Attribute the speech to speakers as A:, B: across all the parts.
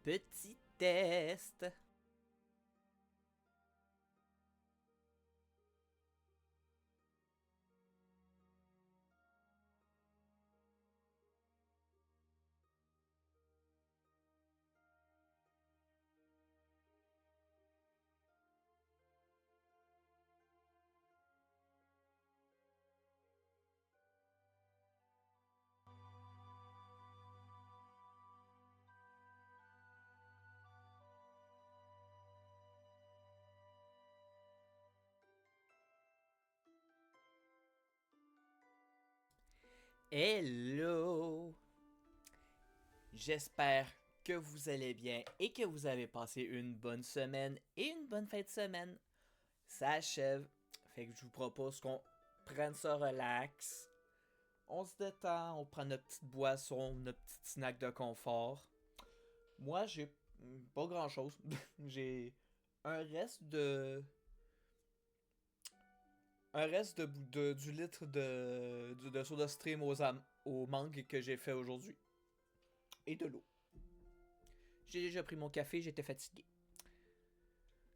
A: Petit test. Hello! J'espère que vous allez bien et que vous avez passé une bonne semaine et une bonne fin de semaine. Ça achève, fait que je vous propose qu'on prenne ça relax. On se détend, on prend notre petite boisson, notre petit snack de confort. Moi, j'ai pas grand chose. J'ai un reste de. Un reste du litre de soda stream aux mangues que j'ai fait aujourd'hui. Et de l'eau. J'ai déjà pris mon café, j'étais fatigué.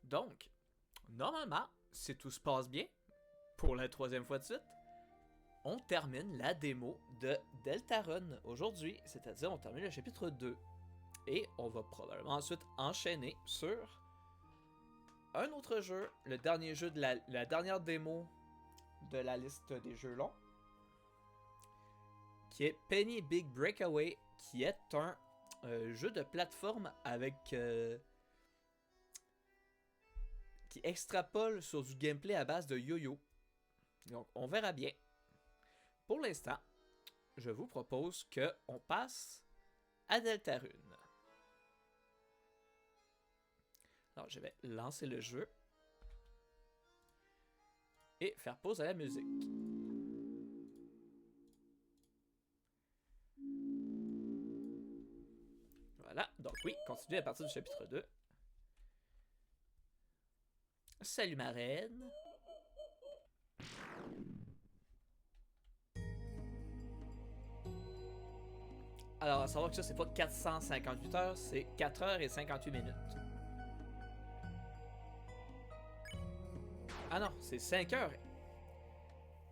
A: Donc, normalement, si tout se passe bien, pour la troisième fois de suite, on termine la démo de Deltarune aujourd'hui, c'est-à-dire on termine le chapitre 2. Et on va probablement ensuite enchaîner sur un autre jeu, le dernier jeu de la dernière démo de la liste des jeux longs, qui est Penny Big Breakaway, qui est un jeu de plateforme avec qui extrapole sur du gameplay à base de yo-yo. Donc on verra bien. Pour l'instant, je vous propose que on passe à Deltarune. Alors je vais lancer le jeu et faire pause à la musique. Voilà, donc oui, continue à partir du chapitre 2. Salut ma reine. Alors, à savoir que ça, c'est pas 458 heures, c'est 4 heures et 58 minutes. Ah non, c'est 5 heures.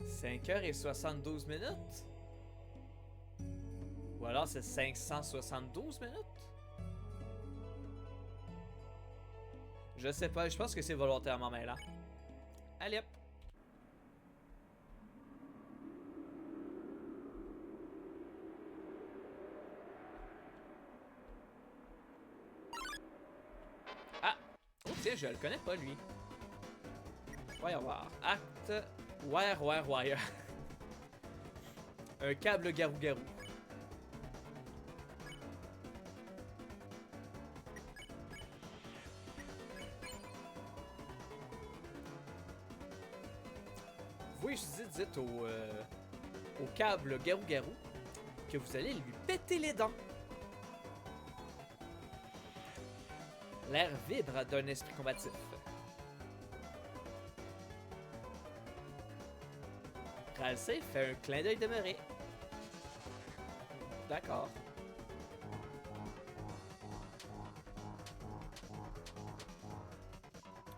A: 5 heures et 72 minutes? Ou alors c'est 572 minutes? Je sais pas, je pense que c'est volontairement mêlant. Allez hop! Ah! Oh tiens, je le connais pas lui. Wire. Acte. Wire. Un câble garou-garou. Vous dites au câble garou-garou que vous allez lui péter les dents. L'air vibre d'un esprit combatif. Ralsei fait un clin d'œil demeuré. D'accord.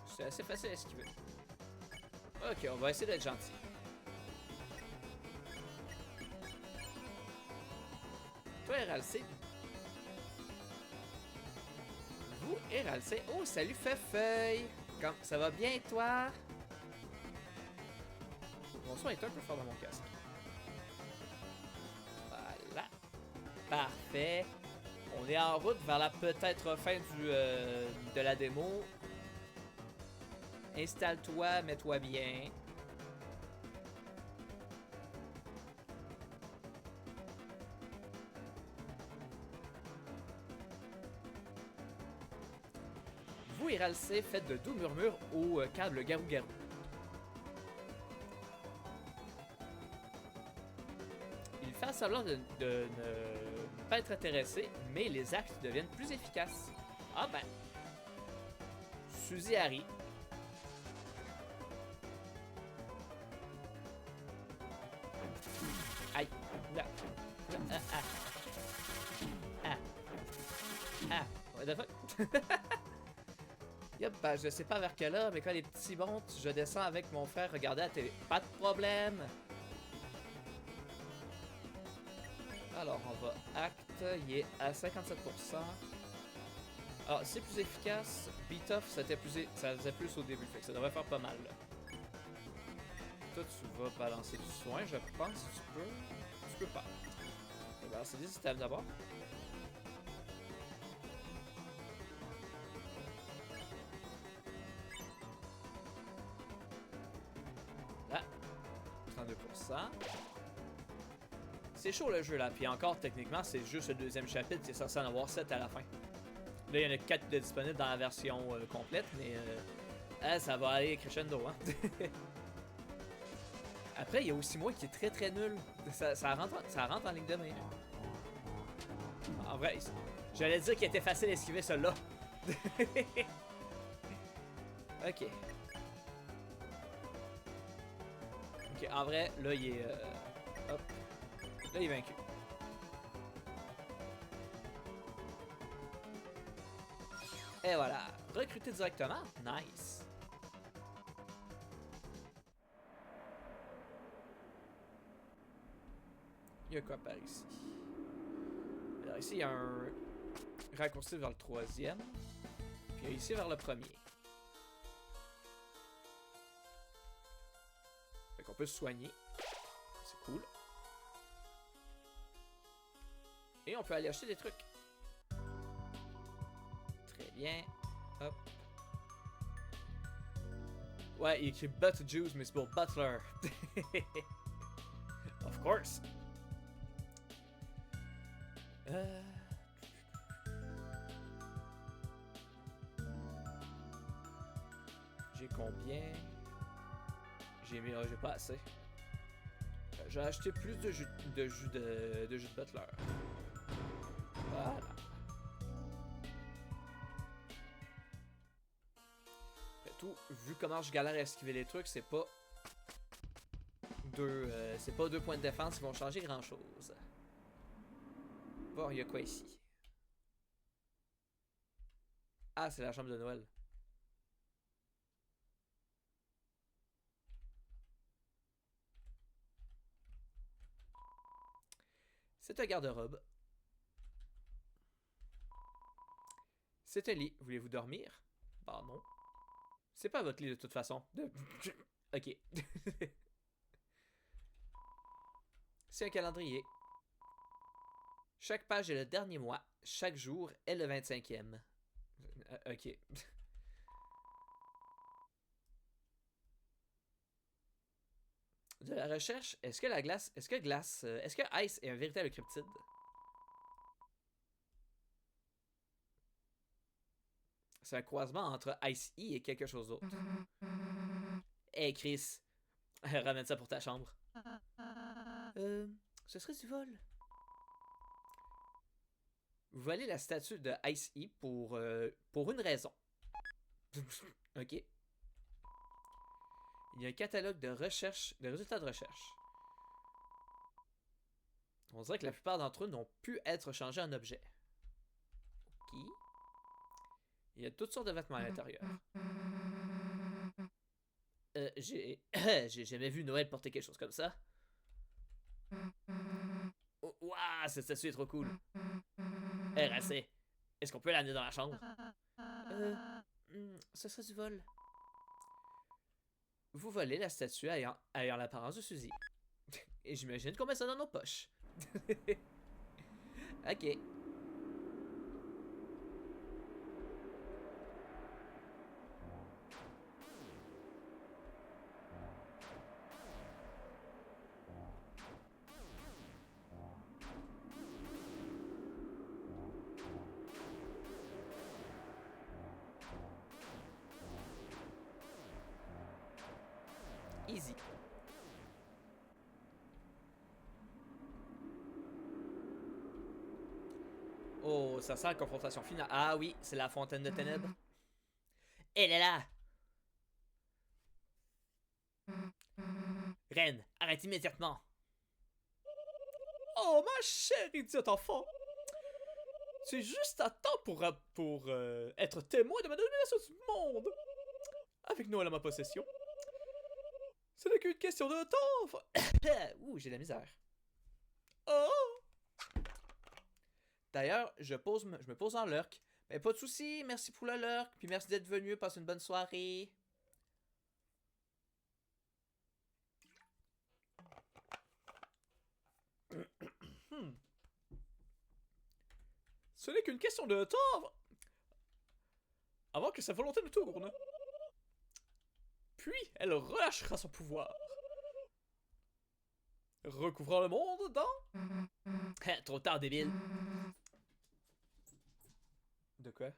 A: C'est assez facile à esquiver. Ok, on va essayer d'être gentil. Toi, Ralsei. Vous, Ralsei. Oh, salut, Feuille. Comme ça va bien, toi? Mon son est un peu fort dans mon casque. Voilà. Parfait. On est en route vers la peut-être fin de la démo. Installe-toi, mets-toi bien. Vous, Ralsei, faites de doux murmures au câble garou-garou. Il fait semblant de ne pas être intéressé, mais les actes deviennent plus efficaces. Ah ben. Suzy Harry. Aïe. Là. What the fuck? Yep, ben je sais pas vers quelle heure, mais quand les petits montent, je descends avec mon frère regarder la télé. Pas de problème! Alors, on va acte, il est à 57%. Alors, c'est plus efficace. Beat off, ça faisait plus au début, fait que ça devrait faire pas mal. Là. Toi, tu vas balancer du soin, je pense. Tu peux. Tu peux pas. On va balancer des items d'abord. Là. 32%. C'est chaud le jeu là, puis encore techniquement c'est juste le deuxième chapitre, c'est censé en avoir 7 à la fin. Là il y en a 4 de disponibles dans la version complète, mais ça va aller crescendo hein. Après il y a aussi moi qui est très très nul, ça rentre en ligne de main. En vrai, j'allais dire qu'il était facile d'esquiver celui-là. Ok. Ok, en vrai, là il est... hop. Là, il est vaincu. Et voilà. Recruter directement. Nice. Il y a quoi par ici? Alors ici, il y a un raccourci vers le troisième. Puis ici vers le premier. Fait qu'on peut se soigner. C'est cool. Et on peut aller acheter des trucs. Très bien. Hop. Ouais, il écrit But Juice, mais c'est pour Butler. Of course. J'ai combien? J'ai pas assez. J'ai acheté plus de jus de Butler. Voilà. Après tout, vu comment je galère à esquiver les trucs, c'est pas deux points de défense qui vont changer grand chose. Bon, il y a quoi ici? Ah, c'est la chambre de Noël. C'est un garde-robe. C'est un lit. Voulez-vous dormir? Bah non. C'est pas votre lit de toute façon. Ok. C'est un calendrier. Chaque page est le dernier mois. Chaque jour est le 25e. Ok. De la recherche, est-ce que Ice est un véritable cryptide? C'est un croisement entre Ice-E et quelque chose d'autre. Hey Chris, ramène ça pour ta chambre. Ce serait du vol. Vous volez la statue de Ice-E pour une raison. Ok. Il y a un catalogue de recherche, de résultats de recherche. On dirait que la plupart d'entre eux n'ont pu être changés en objets. Ok. Il y a toutes sortes de vêtements à l'intérieur. J'ai jamais vu Noël porter quelque chose comme ça. Oh, waouh, cette statue est trop cool. RAC, est-ce qu'on peut l'amener dans la chambre? Ce serait du vol. Vous volez la statue ayant l'apparence de Suzy. Et j'imagine qu'on met ça dans nos poches. Ok. Easy. Oh, ça sent la confrontation finale. Ah oui, c'est la fontaine de ténèbres. Elle est là! Reine, arrête immédiatement! Oh, ma chère idiote enfant! Tu es juste à temps pour être témoin de ma domination du monde. Avec Noël à ma possession. Ce n'est qu'une question de temps. Ouh, j'ai de la misère. Oh! D'ailleurs, je me pose en lurk. Mais pas de soucis, merci pour le lurk. Puis merci d'être venu, passe une bonne soirée. Ce n'est qu'une question de temps avant que sa volonté ne tourne. Puis, elle relâchera son pouvoir. Recouvrant le monde dans... Trop tard, débile. De quoi?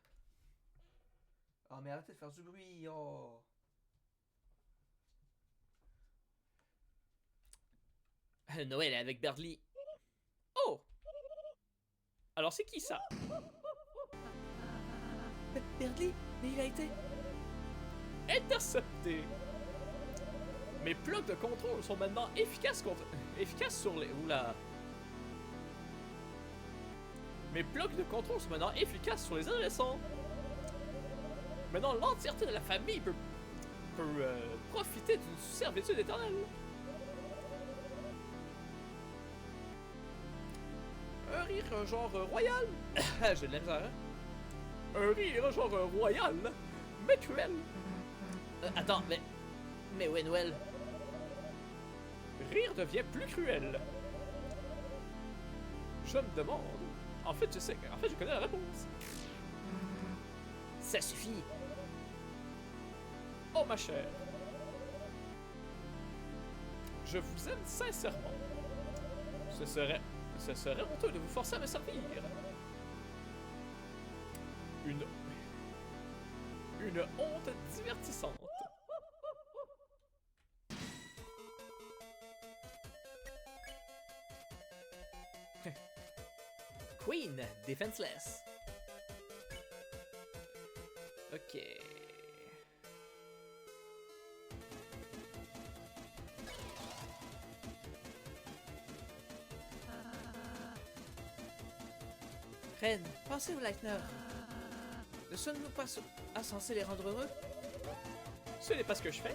A: Oh, mais arrêtez de faire du bruit, oh. Noël avec Berdly. Oh! Alors c'est qui ça? Berdly, mais il a été... intercepté. Mes blocs de contrôle sont maintenant efficaces sur les... Oula. Mes blocs de contrôle sont maintenant efficaces sur les adolescents. Maintenant, l'entièreté de la famille peut profiter d'une servitude éternelle. Un rire genre royal. J'ai de la misère, hein? Un rire genre royal, mais cruel. Attends, mais ouais, Noël. Rire devient plus cruel. Je me demande. En fait, je connais la réponse. Ça suffit. Oh ma chère. Je vous aime sincèrement. Ce serait honteux de vous forcer à me servir. Une honte divertissante. Queen, defenseless. Ok. Reine, pensez au Lightner. Ne sommes-nous pas censés les rendre heureux? Ce n'est pas ce que je fais.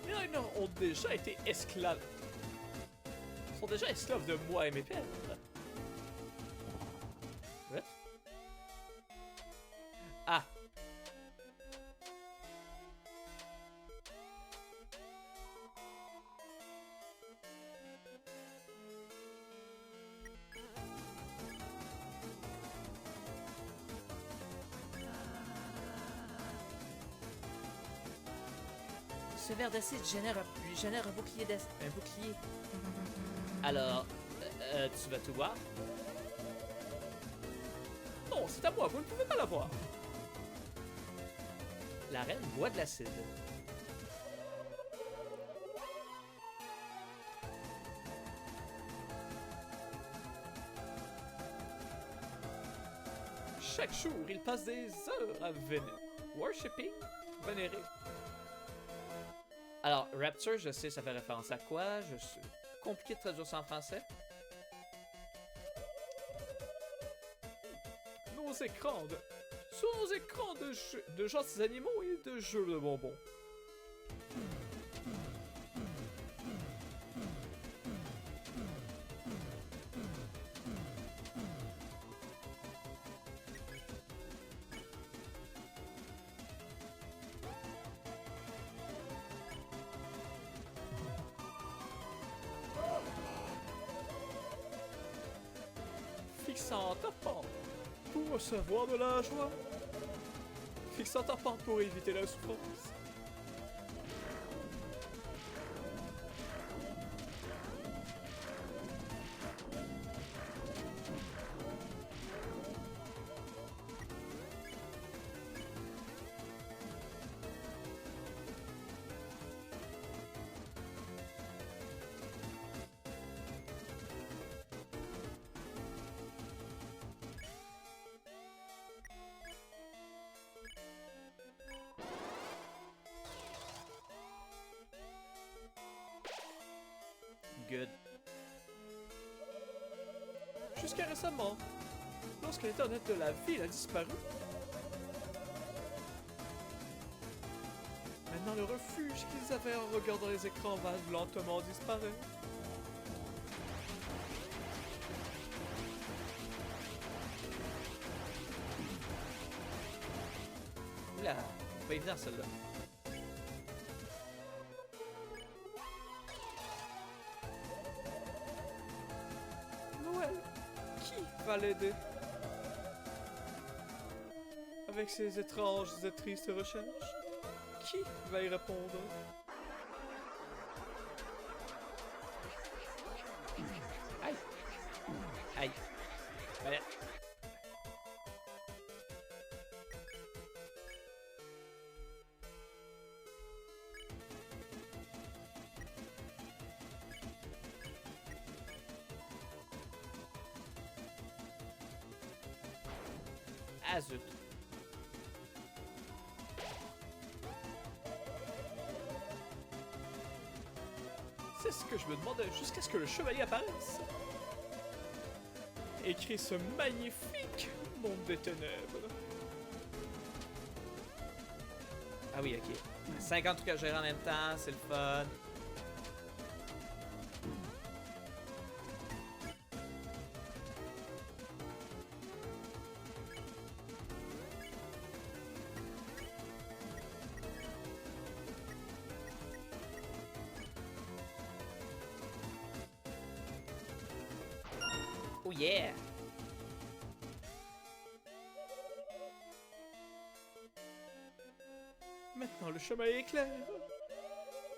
A: Les Ragnars ont déjà été esclaves. Ils sont déjà esclaves de moi et mes pères. Ouais. Ah. Ce verre d'acide génère un bouclier un bouclier. Alors, tu vas tout boire? Non, c'est à moi, vous ne pouvez pas l'avoir. La reine boit de l'acide. Chaque jour, il passe des heures à vénérer. Alors, Rapture, je sais, ça fait référence à quoi? Je sais. Compliqué de traduire ça en français. Sur nos écrans de gentils animaux et de jeux de bonbons. Fixant ta pente pour recevoir de la joie. Fixant ta pente pour éviter la souffrance. good. Jusqu'à récemment, lorsque l'internet de la ville a disparu. Maintenant, le refuge qu'ils avaient en regardant les écrans va lentement disparaître. Oula, pas évident celle-là. Noël, qui va l'aider? Avec ses étranges et tristes recherches, qui va y répondre? Aïe! Aïe! Allez! Ah zut! C'est ce que je me demandais jusqu'à ce que le chevalier apparaisse. Et crée ce magnifique monde des ténèbres. Ah oui, ok. 50 trucs à gérer en même temps, c'est le fun. Oh yeah! Maintenant, le chemin est clair.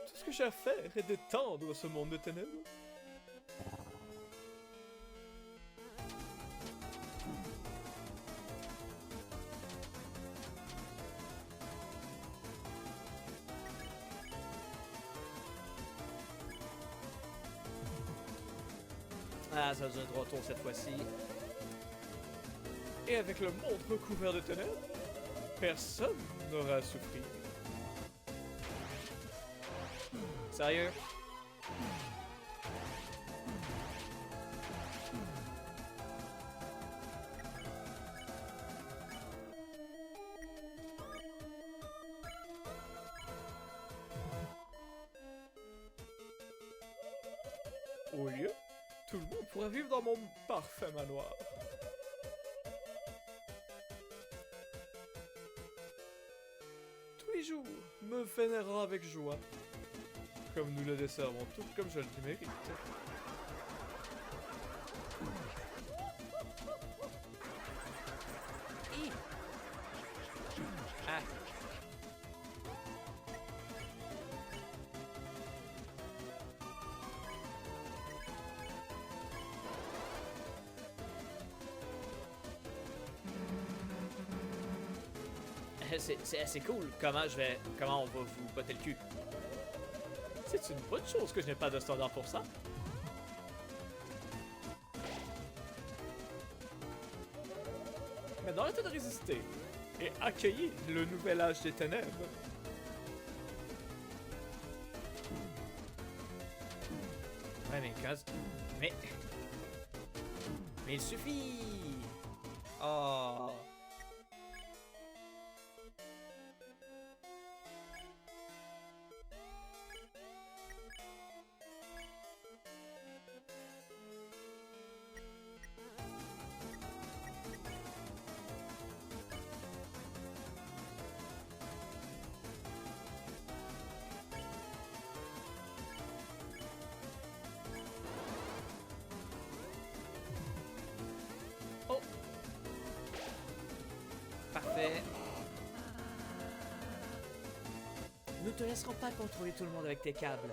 A: Tout ce que j'ai à faire est d'étendre ce monde de ténèbres. Ah, ça faisait un droit tour cette fois-ci. Et avec le monde recouvert de ténèbres, personne n'aura à souffrir. Sérieux? Au lieu, tout le monde pourra vivre dans mon parfait manoir. Tous les jours, me vénérant avec joie. Comme nous le desservons tout comme je le mérite. Ah. C'est assez cool. Comment on va vous botter le cul? C'est une bonne chose que je n'ai pas de standard pour ça. Maintenant, arrêtez de résister et accueillez le nouvel âge des ténèbres. Ouais, mais quand... Mais il suffit! Oh... Parfait. Nous te laisserons pas contrôler tout le monde avec tes câbles.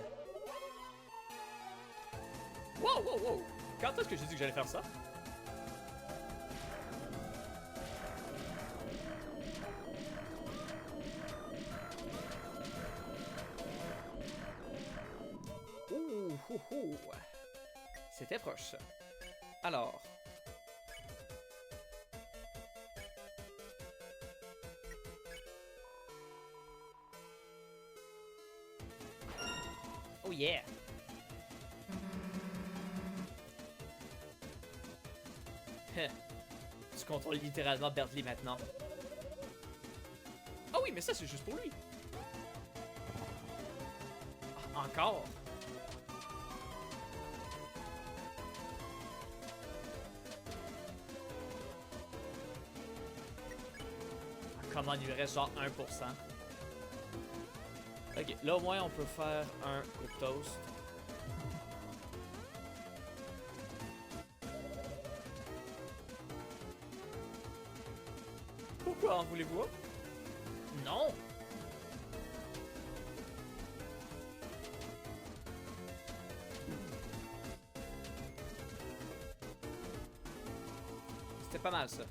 A: Wow, wow, wow! Quand est-ce que j'ai dit que j'allais faire ça? Ouh, ouh, ouh. C'était proche. Alors... Oh yeah! Tu contrôles littéralement Berdly maintenant. Ah oui, mais ça, c'est juste pour lui. Ah, encore? Comment il lui reste genre 1%. Ok, là au moins on peut faire un au toast. Pourquoi en voulez-vous? Non! C'était pas mal ça.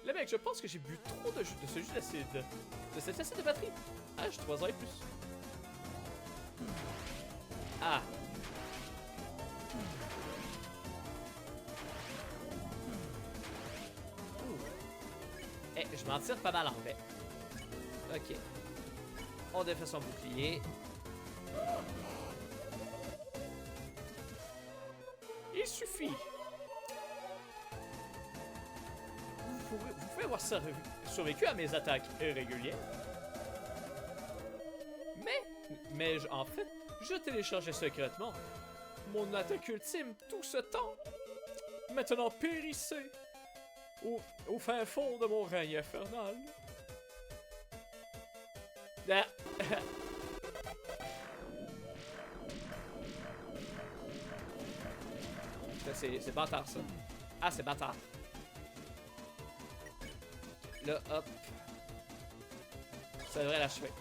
A: Là mec, je pense que j'ai bu trop de ce jus d'acide. De cet acide de batterie. Ah, j'ai 3 ans et plus. Ah. Eh, je m'en tire pas mal en fait. Ok. On défait son bouclier. Il suffit. Vous pouvez avoir survécu à mes attaques irrégulières. Mais en fait, je téléchargeais secrètement mon attaque ultime tout ce temps. Maintenant périssez au fin fond de mon règne infernal. Ah. C'est bâtard ça. Ah, c'est bâtard. Là, hop. Ça devrait l'achever.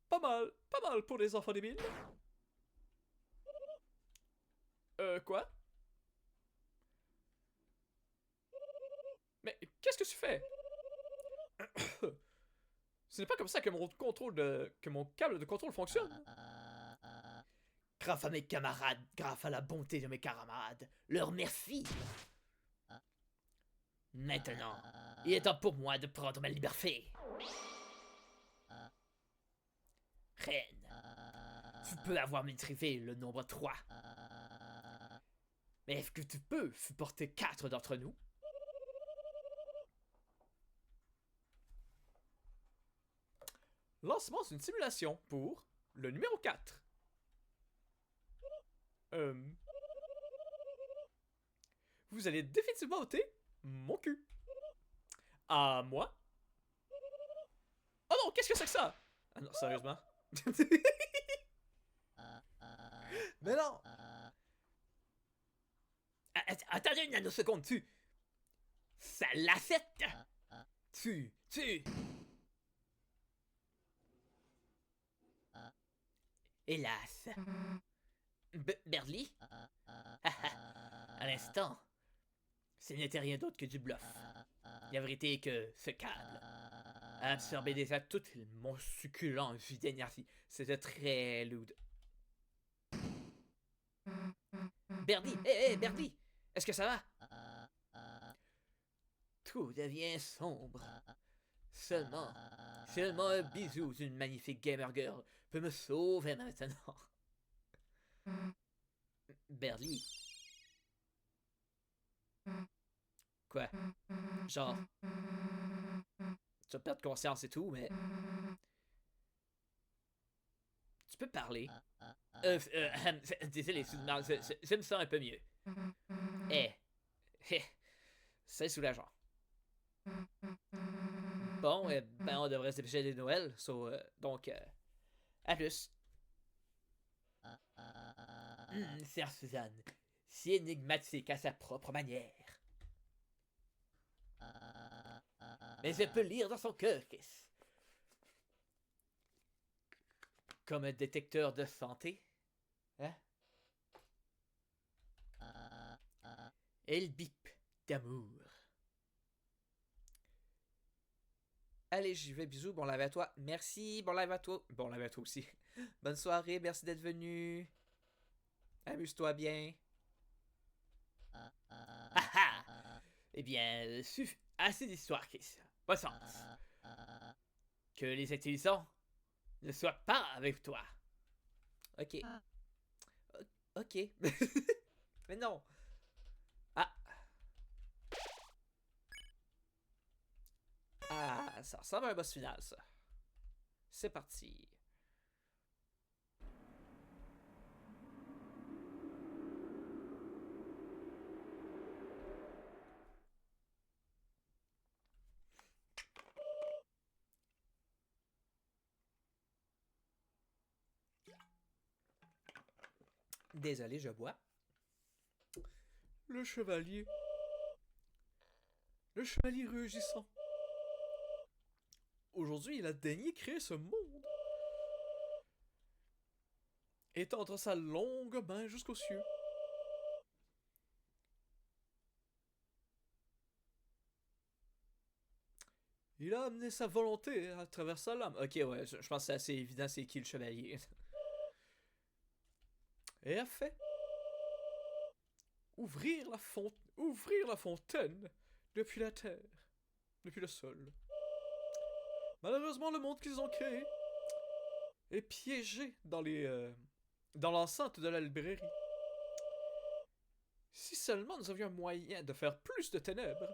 A: Pas mal pour les enfants débiles. Quoi? Mais qu'est-ce que tu fais? Ce n'est pas comme ça que mon câble de contrôle fonctionne. Grâce à mes camarades, grâce à la bonté de mes camarades, leur merci. Maintenant, il est temps pour moi de prendre ma liberté. Reine, tu peux avoir maîtrisé le nombre 3. Mais est-ce que tu peux supporter 4 d'entre nous? Lancement d'une simulation pour le numéro 4. Vous allez définitivement ôter mon cul. À moi? Oh non, qu'est-ce que c'est que ça? Ah non, sérieusement? Mais non! Attendez une nanoseconde, ça l'affecte! Tu... Hélas. Berdly? À l'instant, ce n'était rien d'autre que du bluff. La vérité est que ce câble a absorbé déjà tout mon succulent jus d'énergie. C'était très lourd. Berdly! Hé, Berdly! Est-ce que ça va? Tout devient sombre. Seulement un bisou d'une magnifique gamer girl peut me sauver maintenant. Berdly. Quoi? Genre, tu vas perdre conscience et tout, mais... Tu peux parler. Désolé, je me sens un peu mieux. Eh, c'est soulageant. Bon, ben on devrait se dépêcher de Noël, donc, à plus. Sœur Suzanne, si énigmatique à sa propre manière. Mais je peux lire dans son cœur, Kiss. Comme un détecteur de santé. Hein? Elle bip d'amour. Allez, j'y vais, bisous, bon live à toi. Merci, bon live à toi. Bon live à toi aussi. Bonne soirée, merci d'être venu. Amuse-toi bien. Eh bien, assez d'histoires, Chris. Passons. Que les intelligents ne soient pas avec toi. Ok. Ok. Mais non. Ah. Ah, ça ressemble à un boss final, ça. C'est parti. Désolé, je bois. Le chevalier. Le chevalier rugissant. Aujourd'hui, il a daigné créer ce monde. Étendre sa longue main jusqu'aux cieux. Il a amené sa volonté à travers sa lame. Ok, ouais, je pense que c'est assez évident c'est qui le chevalier. Et a fait ouvrir la fontaine depuis la terre, depuis le sol. Malheureusement, le monde qu'ils ont créé est piégé dans l'enceinte de la librairie. Si seulement nous avions un moyen de faire plus de ténèbres,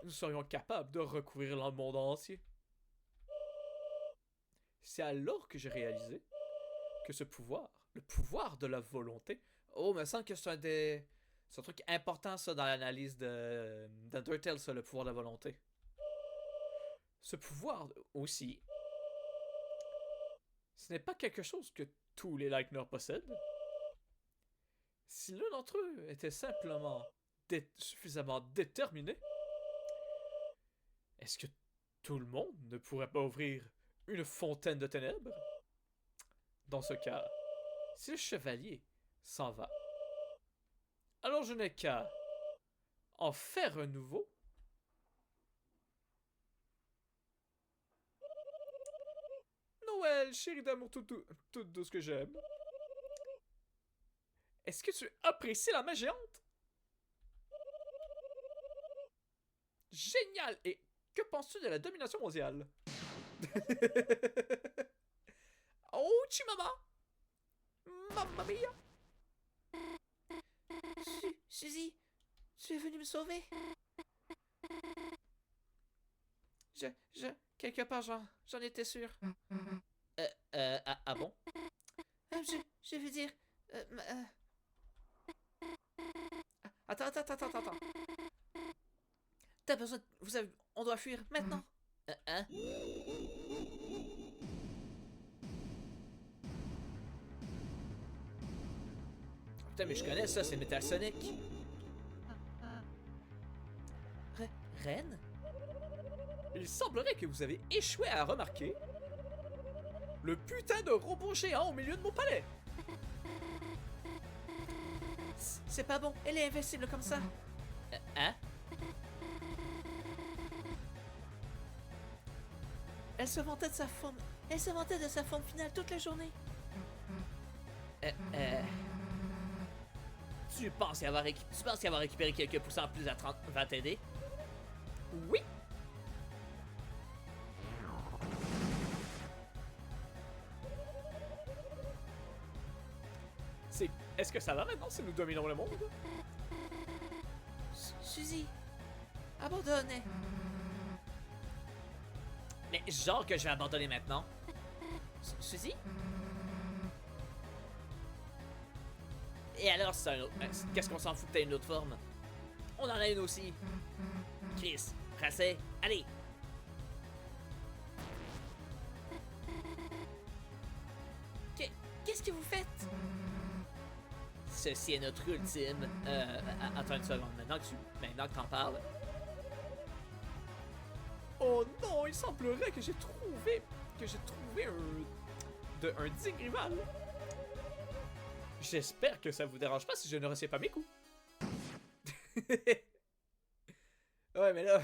A: nous serions capables de recouvrir le monde entier. C'est alors que j'ai réalisé que ce pouvoir, le pouvoir de la volonté, oh, me semble que c'est un truc important, ça, dans l'analyse d'Undertale, ça, le pouvoir de la volonté. Ce pouvoir aussi, ce n'est pas quelque chose que tous les Lightners possèdent. Si l'un d'entre eux était simplement suffisamment déterminé, est-ce que tout le monde ne pourrait pas ouvrir une fontaine de ténèbres? Dans ce cas, si le chevalier s'en va, alors je n'ai qu'à en faire un nouveau. Noël, chérie d'amour tout douce que j'aime. Est-ce que tu apprécies la main géante? Génial! Et que penses-tu de la domination mondiale? Oh, Chimama! Mamma mia! Suzy, tu es venu me sauver? Quelque part, j'en étais sûr. Ah bon? Je veux dire. Attends. T'as besoin. On doit fuir maintenant. Hein? Putain, mais je connais ça, c'est Metal Sonic. Reine? Il semblerait que vous avez échoué à remarquer le putain de robot géant au milieu de mon palais. C'est pas bon, elle est invincible comme ça. Hein? Elle se vantait de sa forme. Elle se vantait de sa forme finale toute la journée. Tu penses y avoir récupéré quelques poussants plus à 30 va t'aider? Oui. Est-ce que ça va maintenant si nous dominons le monde? Suzy, abandonne. Mais genre que je vais abandonner maintenant. Suzy? Et alors, c'est un autre. Qu'est-ce qu'on s'en fout que t'aies une autre forme? On en a une aussi. Chris, Racé, allez! Qu'est-ce que vous faites? Ceci est notre ultime. Attends une seconde, maintenant que t'en parles. Oh non, il semblerait que j'ai trouvé un digne rival. J'espère que ça vous dérange pas si je ne retiens pas mes coups. Ouais, mais là.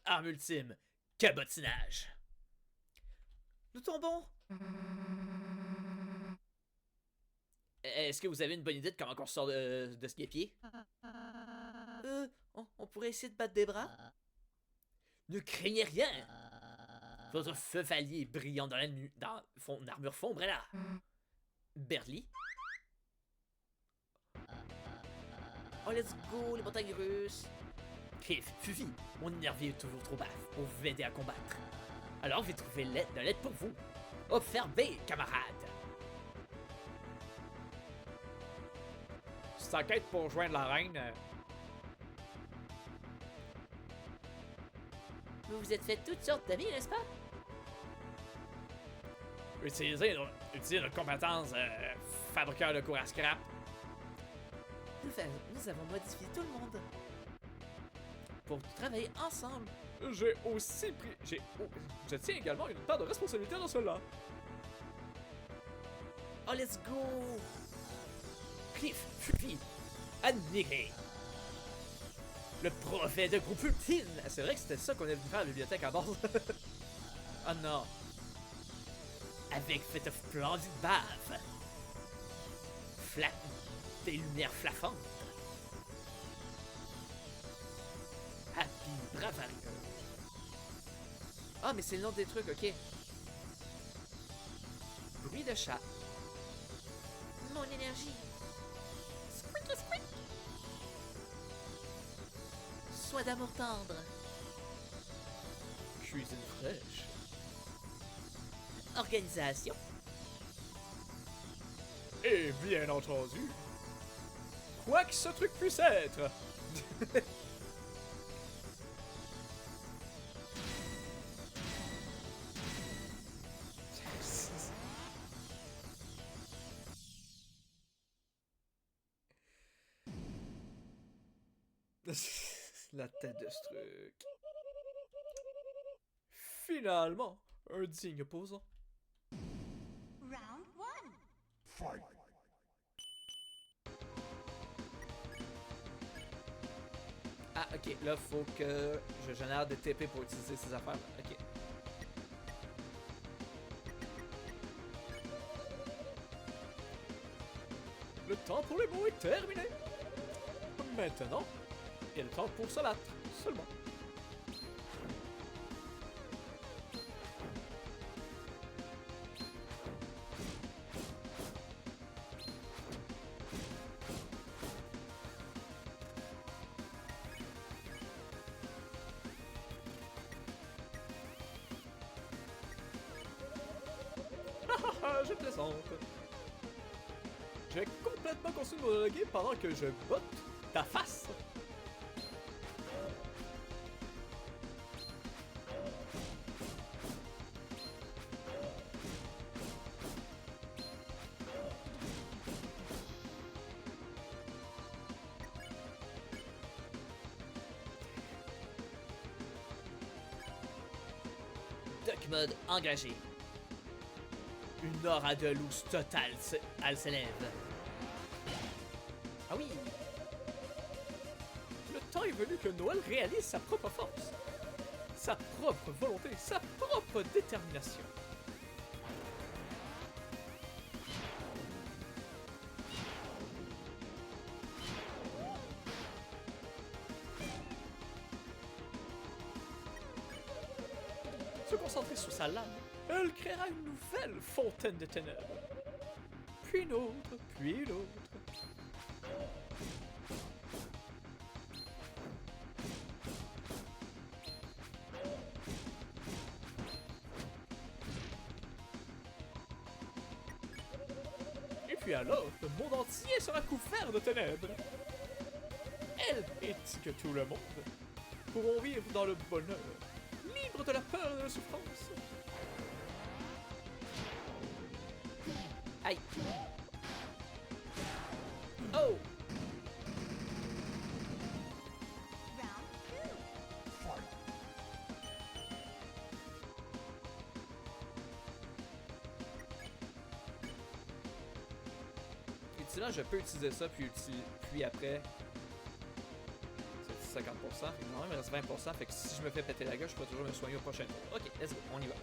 A: Arme ultime, cabotinage. Nous tombons. Est-ce que vous avez une bonne idée de comment on sort de ce guépier? pourrais essayer de battre des bras? Ne craignez rien! Votre chevalier brillant dans la nuit, dans son armure sombre est là. Berly? Oh, let's go, les montagnes russes! Cliff, suffit! Mon énergie est toujours trop basse pour vous aider à combattre. Alors, je vais trouver de l'aide pour vous. Observez, camarades! Si t'enquêtes pour joindre la reine... Vous vous êtes fait toutes sortes d'amis, n'est-ce pas? Utilisez notre compétence fabriqueur de cours à scrap. Nous avons modifié tout le monde pour travailler ensemble. J'ai aussi pris... Je tiens également une part de responsabilité dans cela. Oh, let's go! Cliff, Fufi, admiré. Le prophète de groupe ultime. C'est vrai que c'était ça qu'on est venu faire à la bibliothèque à base. Oh non. Avec cette splendide bave. Des lumières flaffantes. Happy Bravari. Ah, mais c'est le nom des trucs, ok. Bruit de chat. Mon énergie. Squeaky squeak. Soin d'amour tendre. Cuisine fraîche. Organisation. Et bien entendu, quoi que ce truc puisse être. La tête de ce truc. Finalement, un digne opposant.
B: Round 1.
C: Fight.
A: Ah, ok, là, faut que je génère des TP pour utiliser ces affaires. Ok. Le temps pour les mots est terminé. Maintenant, il est le temps pour se battre, seulement. Je plaisante. J'ai complètement continué de monologuer pendant que je botte ta face. Duck mode engagé. Une aura de loose totale s'élève. Ah oui! Le temps est venu que Noël réalise sa propre force, sa propre volonté, sa propre détermination. Se concentrer sur sa lame, elle créera une nouvelle fontaine de ténèbres. Puis une autre, puis une autre. Et puis alors, le monde entier sera couvert de ténèbres. Elle, ainsi que tout le monde, pourront vivre dans le bonheur, libres de la peur et de la souffrance. Aïe. Oh!
B: Round 2.
C: Fight.
A: Utilement, je peux utiliser ça, puis après... C'est 50%, fait que non, il me reste 20%, fait que si je me fais péter la gueule, je pourrais toujours me soigner au prochain tour. Ok, let's go, on y va.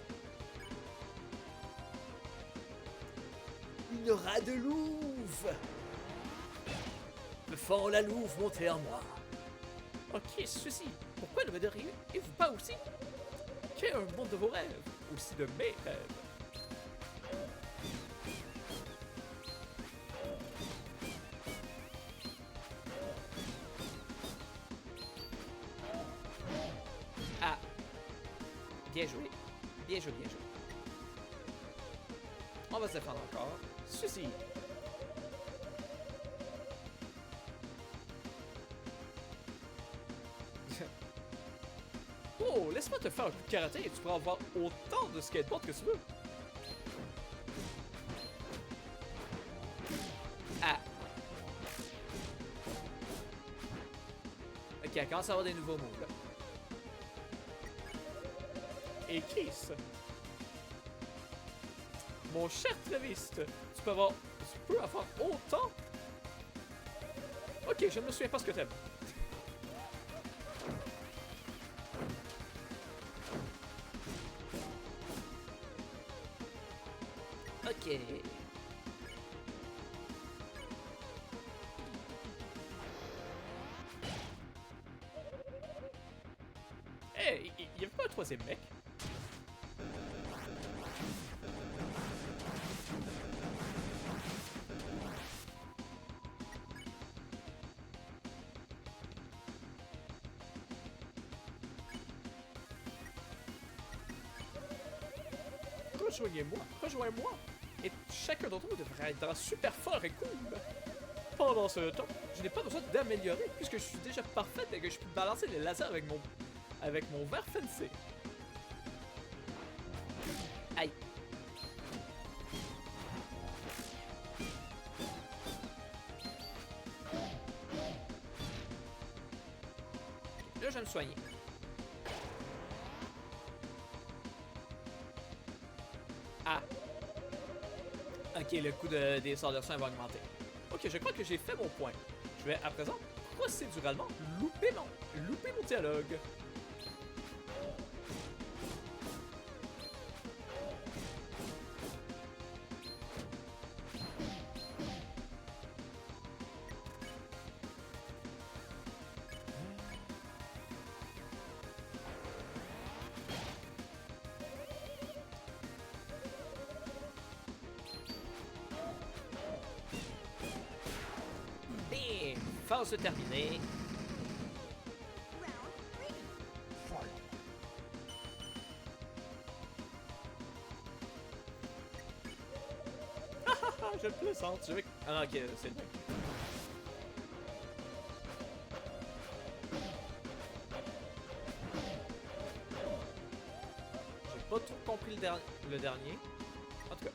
A: Une aura de louve! Le fond la louve montée en moi. Ok, ceci. Pourquoi ne me diriez-vous pas aussi qu'est un monde de vos rêves, aussi de mes rêves? Ah, bien joué. Bien joué, bien joué. On va se défendre encore. Ceci. Oh, laisse-moi te faire un coup de karaté et tu pourras avoir autant de skateboard que tu veux. Ah. Ok, elle commence à avoir des nouveaux moves là. Et Kiss. Mon cher Tréviste, tu peux avoir autant? Ok, je ne me souviens pas ce que t'aimes. Ok. Hey, il y avait pas un troisième mec? Rejoignez-moi. Et chacun d'entre vous devrait être super fort et cool. Pendant ce temps, je n'ai pas besoin d'améliorer puisque je suis déjà parfaite et que je peux balancer les lasers avec mon verre fencé. Aïe. Là, je vais me soigner. Ah. Ok, le coût des sorts de soins va augmenter. Ok, je crois que j'ai fait mon point. Je vais à présent procéduralement louper mon dialogue. Bim! Phase terminée.
B: Round 3.
A: Ah, je plaisante. Ah non, ok, c'est le mec. J'ai pas tout compris le dernier. En tout cas.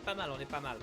A: pas mal, on est pas mal.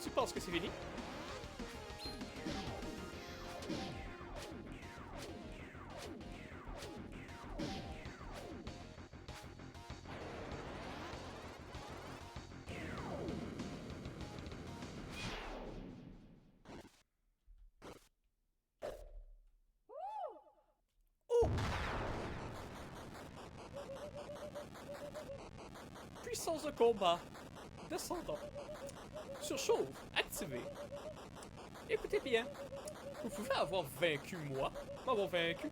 A: Tu penses que c'est fini? Oh! Puissance de combat. Descendant. Surchauffe. Activé. Écoutez bien. Vous pouvez avoir vaincu moi, m'avoir vaincu,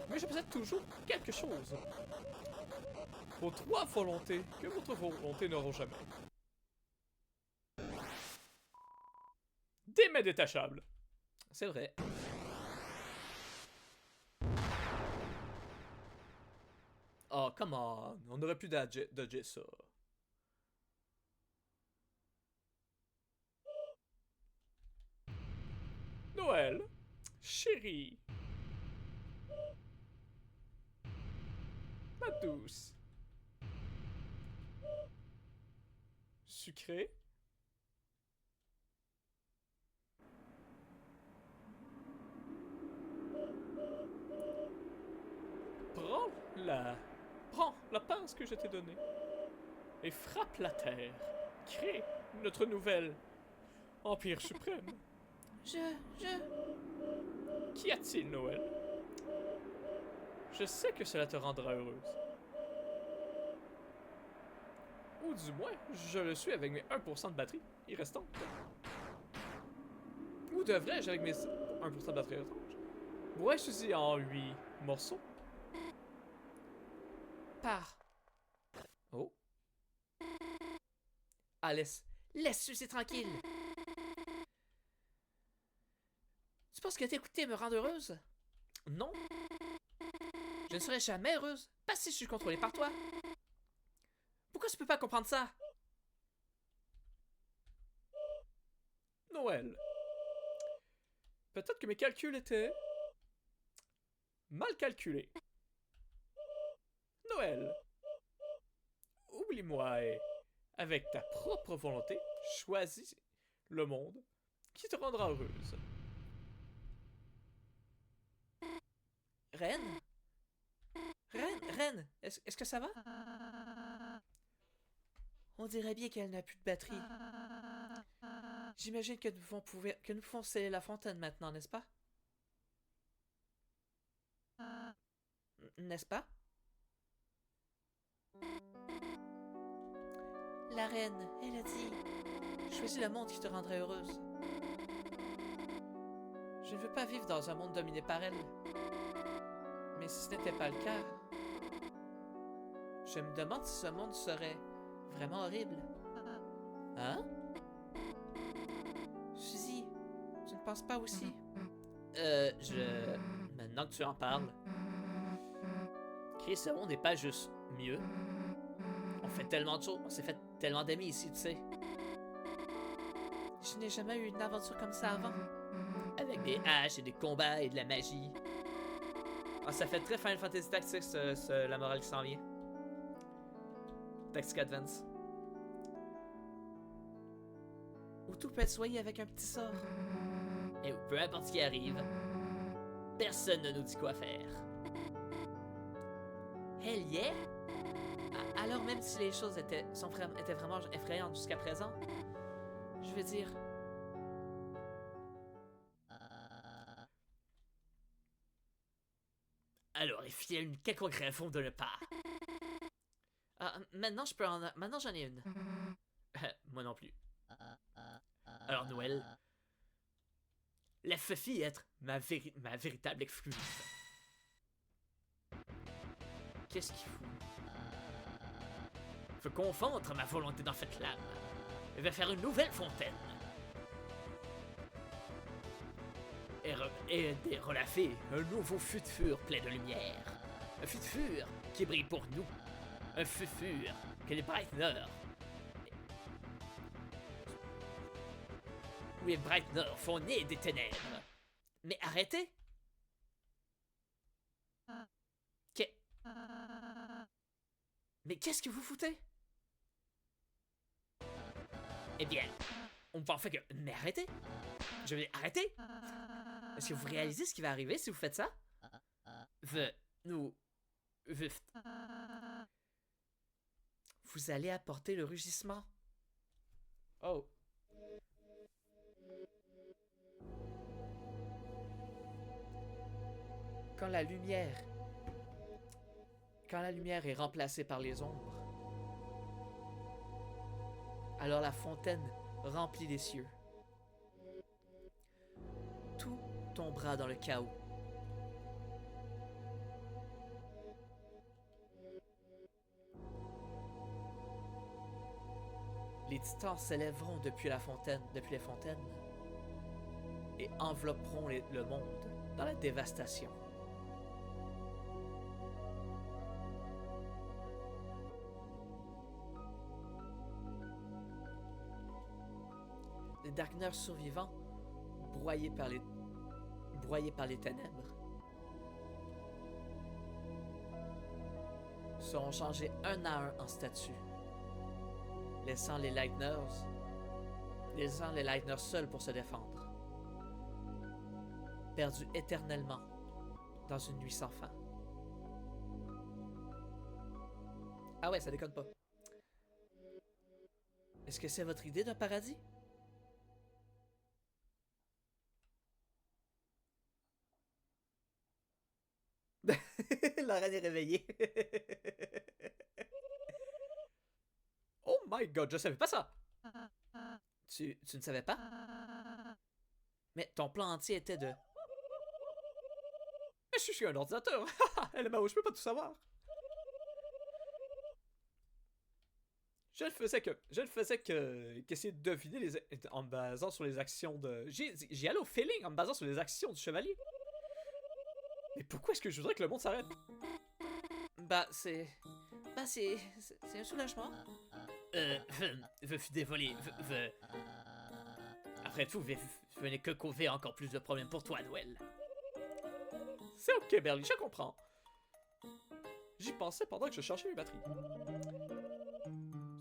A: mais je possède toujours quelque chose. Vos 3 volontés que votre volonté n'aura jamais. Des mains détachables. C'est vrai. Oh, come on. On aurait pu dodger ça. Noël. Chérie. Ma douce. Sucré. Prends la pince que je t'ai donnée et frappe la terre. Crée notre nouvelle Empire suprême. Qu'y a-t-il, Noël? Je sais que cela te rendra heureuse. Ou du moins, je le suis avec mes 1% de batterie restante. Ou devrais-je avec mes 1% de batterie restante? Pourrais-je dit en 8 morceaux? Par. Oh. Ah, laisse Suzy tranquille. Tu penses que t'écouter me rend heureuse? Non. Je ne serai jamais heureuse, pas si je suis contrôlée par toi. Pourquoi tu peux pas comprendre ça? Noël. Peut-être que mes calculs étaient mal calculés. Noël. Oublie-moi et, avec ta propre volonté, choisis le monde qui te rendra heureuse. Reine? Reine, est-ce que ça va? On dirait bien qu'elle n'a plus de batterie. J'imagine que nous pouvons sceller la fontaine maintenant, n'est-ce pas? N'est-ce pas? La reine, elle a dit: choisis le monde qui te rendrait heureuse. Je ne veux pas vivre dans un monde dominé par elle. Mais si ce n'était pas le cas, je me demande si ce monde serait vraiment horrible. Hein? Suzy, tu ne penses pas aussi? Maintenant que tu en parles... Chris, ce monde n'est pas juste mieux. On fait tellement de choses, on s'est fait tellement d'amis ici, tu sais. Je n'ai jamais eu une aventure comme ça avant. Avec des haches et des combats et de la magie. Ah, ça fait très Final Fantasy Tactics, la morale qui s'en vient. Tactics Advance. Où tout peut être soigné avec un petit sort. Et où peu importe ce qui arrive, personne ne nous dit quoi faire. Hell yeah! Alors même si les choses étaient vraiment effrayantes jusqu'à présent, je veux dire... Alors, il fit une quelconque raison de ne pas. Ah, maintenant, maintenant, j'en ai une. Moi non plus. Alors, Noël, laisse ceci être ma véritable excuse. Qu'est-ce qu'il fout? Je confondre ma volonté dans cette lame et vais faire une nouvelle fontaine. Et relâcher un nouveau futur plein de lumière. Un futur qui brille pour nous. Un futur que les Brightners. Où les Brightners font naître des ténèbres. Mais arrêtez! Mais qu'est-ce que vous foutez? Eh bien, on pensait que... Mais arrêtez! Je vais arrêter! Est-ce que vous réalisez ce qui va arriver si vous faites ça? Vous allez apporter le rugissement. Oh. Quand la lumière est remplacée par les ombres, alors la fontaine remplit les cieux. Tout tombera dans le chaos. Les titans s'élèveront depuis les fontaines, et envelopperont le monde dans la dévastation. Les Darkners survivants, broyés par les ténèbres, seront changés un à un en statues, laissant les Lightners seuls pour se défendre, perdus éternellement dans une nuit sans fin. Ah ouais, ça déconne pas. Est-ce que c'est votre idée d'un paradis? La reine est réveillée. Oh my god, je savais pas ça. Tu ne savais pas? Mais ton plan entier était de... Mais je suis un ordinateur. Elle est ma je peux pas tout savoir. Je ne faisais qu'essayer de deviner en me basant sur les actions de... J'y allais au feeling en me basant sur les actions du chevalier. Mais pourquoi est-ce que je voudrais que le monde s'arrête? C'est un soulagement. Je suis désolé. Après tout, je n'ai que causer encore plus de problèmes pour toi, Noël. C'est ok, Berly, je comprends. J'y pensais pendant que je cherchais mes batteries.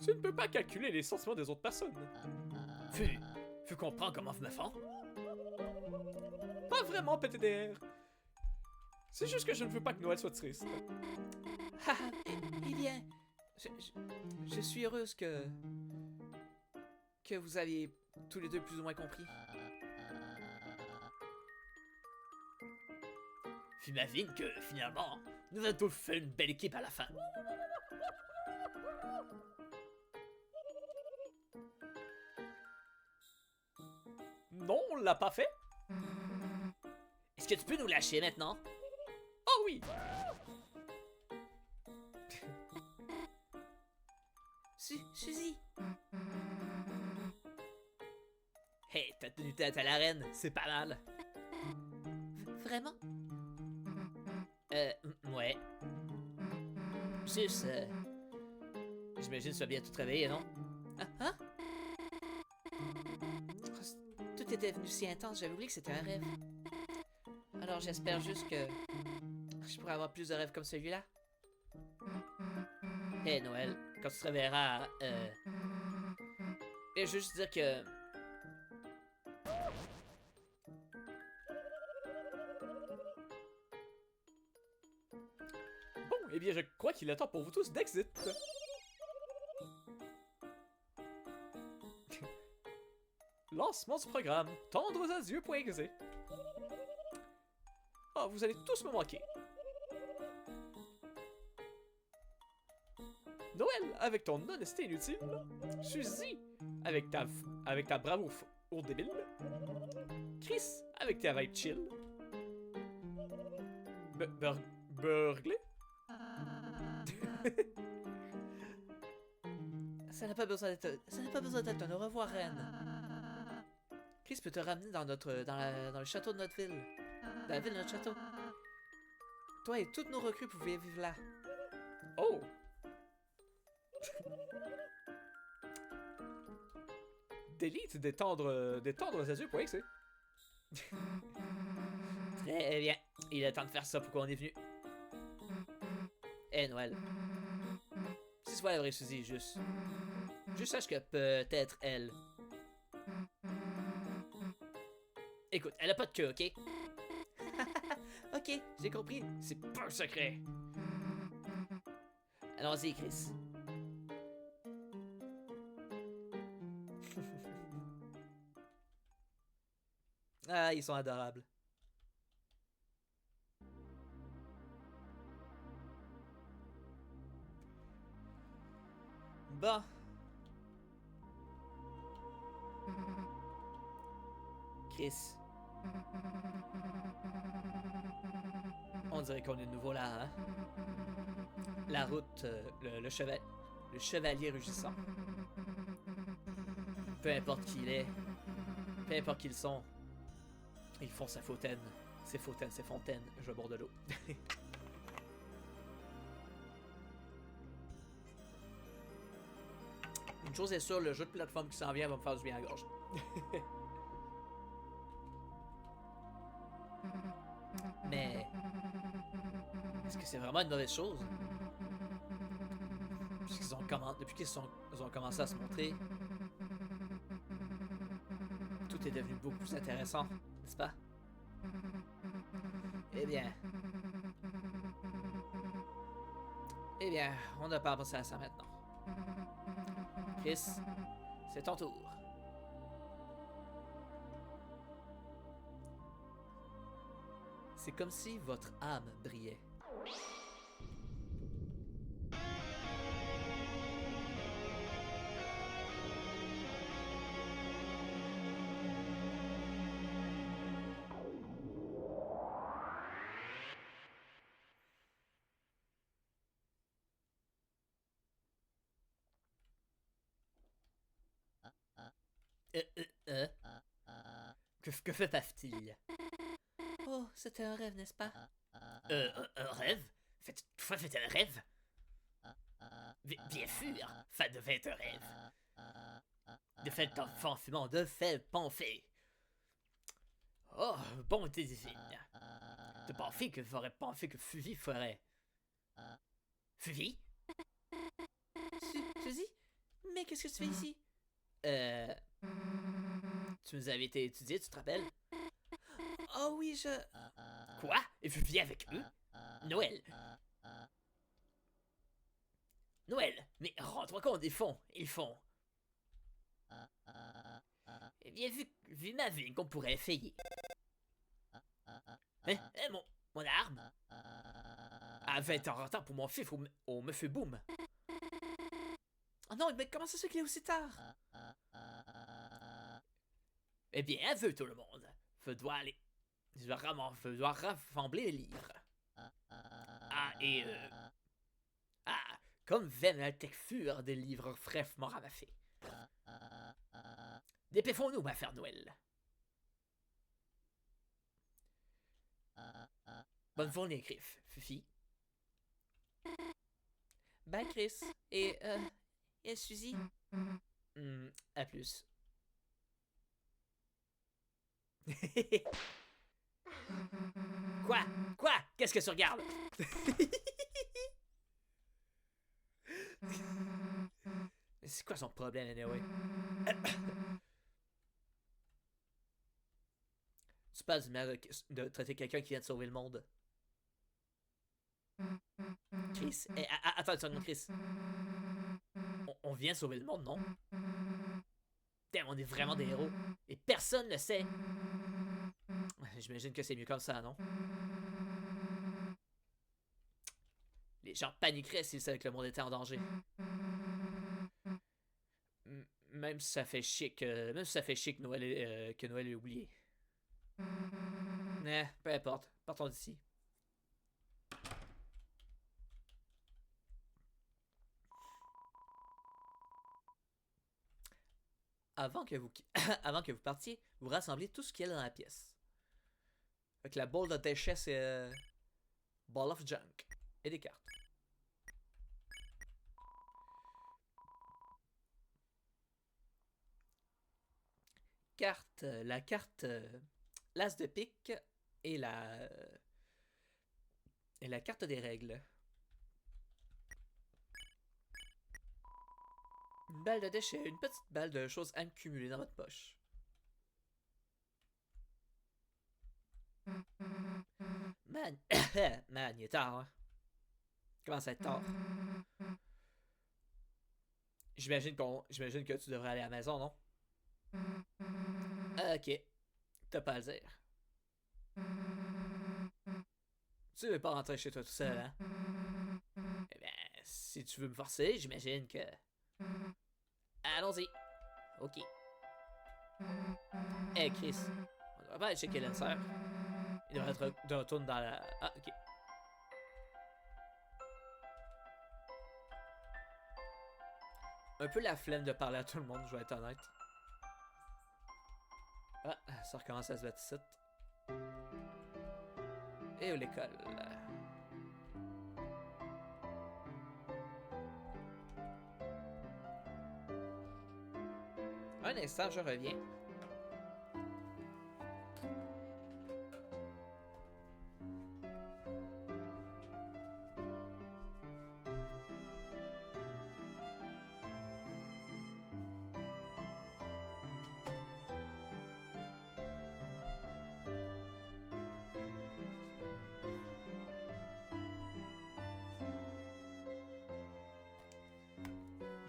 A: Tu ne peux pas calculer les sentiments des autres personnes. Tu comprends comment je me sens? Pas vraiment, PTDR. C'est juste que je ne veux pas que Noël soit triste. Eh bien, je suis heureuse que vous aviez tous les deux plus ou moins compris. J'imagine que finalement, nous avons tous fait une belle équipe à la fin. Non, on l'a pas fait. Est-ce que tu peux nous lâcher maintenant? Oh oui! Suzy! Hey, t'as tenu tête à la reine, c'est pas mal. Vraiment? Ouais. Juste, j'imagine que tu vas bien tout réveiller, non? Hein? Tout était venu si intense, j'avais oublié que c'était un rêve. Alors j'espère juste que je pourrai avoir plus de rêves comme celui-là. Hey Noël, quand tu te réveilleras, je veux juste dire que... Bon, eh bien je crois qu'il est temps pour vous tous d'exit. Lancement du programme tendresadieux.exe. Ah, vous allez tous me manquer. Noël, avec ton honnêteté inutile. Suzy, avec ta bravoure débile. Chris, avec tes vibes chill. Burgley? Ça n'a pas besoin d'être un au revoir, reine. Chris peut te ramener dans le château de notre ville. Dans la ville de notre château. Toi et toutes nos recrues pouvaient vivre là. Oh! Delete d'étendre ses yeux, point que c'est. Très bien. Il est temps de faire ça pour qu'on est venu. Noël. Si soit la vraie Suzy, juste sache que peut-être elle. Écoute, elle a pas de queue, ok? Ok, j'ai compris. C'est pas un secret. Allons-y, Chris. Ah, ils sont adorables. Bon. Chris. On dirait qu'on est de nouveau là, hein? La route, le chevalier rugissant. Peu importe qui il est, peu importe qui ils sont, ils font sa fontaine. Ses fontaines, je bois de l'eau. Une chose est sûre, le jeu de plateforme qui s'en vient va me faire du bien à la gorge. Mais est-ce que c'est vraiment une mauvaise chose? Depuis qu'ils ont commencé à se montrer, tout est devenu beaucoup plus intéressant, n'est-ce pas? Eh bien, on n'a pas à penser à ça maintenant. Chris, c'est ton tour. C'est comme si votre âme brillait. Que fait ta fille? Oh, c'était un rêve, n'est-ce pas? Un rêve? Toi, fais un rêve? Bien sûr, ça devait être un rêve. De fait enfant fumant, de fait pensée. Oh, bonté divine. De penser que j'aurais pensé que Fuvi ferait. Fuvi? Suzy? Mais qu'est-ce que tu fais ici? Tu nous avais été étudié, tu te rappelles? Oh oui, Quoi? Et Fuvi avec eux? Noël? Noël? Mais rends-toi compte, ils font. Eh bien, vu ma vie qu'on pourrait essayer. Mon arme? À 20 ans en retard pour mon fils au Monsieur Boom. Oh non, mais comment ça se fait qu'il est aussi tard? Eh bien, aveu tout le monde. Je dois rassembler les livres. Comme j'aime la texture des livres fraîchement ramassés. Dépêchons-nous, ma chère Noël. Bonne journée, Chris. Fifi. Bye, Chris. Et Suzy? À plus. Quoi? Qu'est-ce que tu regardes? C'est quoi son problème, anyway? Tu parles de traiter quelqu'un qui vient de sauver le monde. Chris, attends une seconde, Chris. On vient de sauver le monde, non? Damn, on est vraiment des héros. Et personne ne sait. J'imagine que c'est mieux comme ça, non? Les gens paniqueraient s'ils savaient que le monde était en danger. Même si ça fait chic, que Noël ait oublié. Peu importe. Partons d'ici. Avant que vous, avant que vous partiez, vous rassemblez tout ce qu'il y a dans la pièce. Avec la boule de déchets, c'est Ball of Junk. Et des cartes. La carte l'as de pique et la carte des règles. Une balle de déchets, une petite balle de choses accumulées dans votre poche. Man, man, il est tard, hein? Comment ça être tard? J'imagine que tu devrais aller à la maison, non? Ok. T'as pas à le dire. Tu veux pas rentrer chez toi tout seul, hein? Eh bien, si tu veux me forcer, j'imagine que... Allons-y. Ok. Hey, Chris. On devrait pas aller checker Lancer. Il devrait être de retour dans la... Ah, ok. Un peu la flemme de parler à tout le monde, je vais être honnête. Ah, ça recommence à se battre ici. Et où l'école? Un instant, je reviens.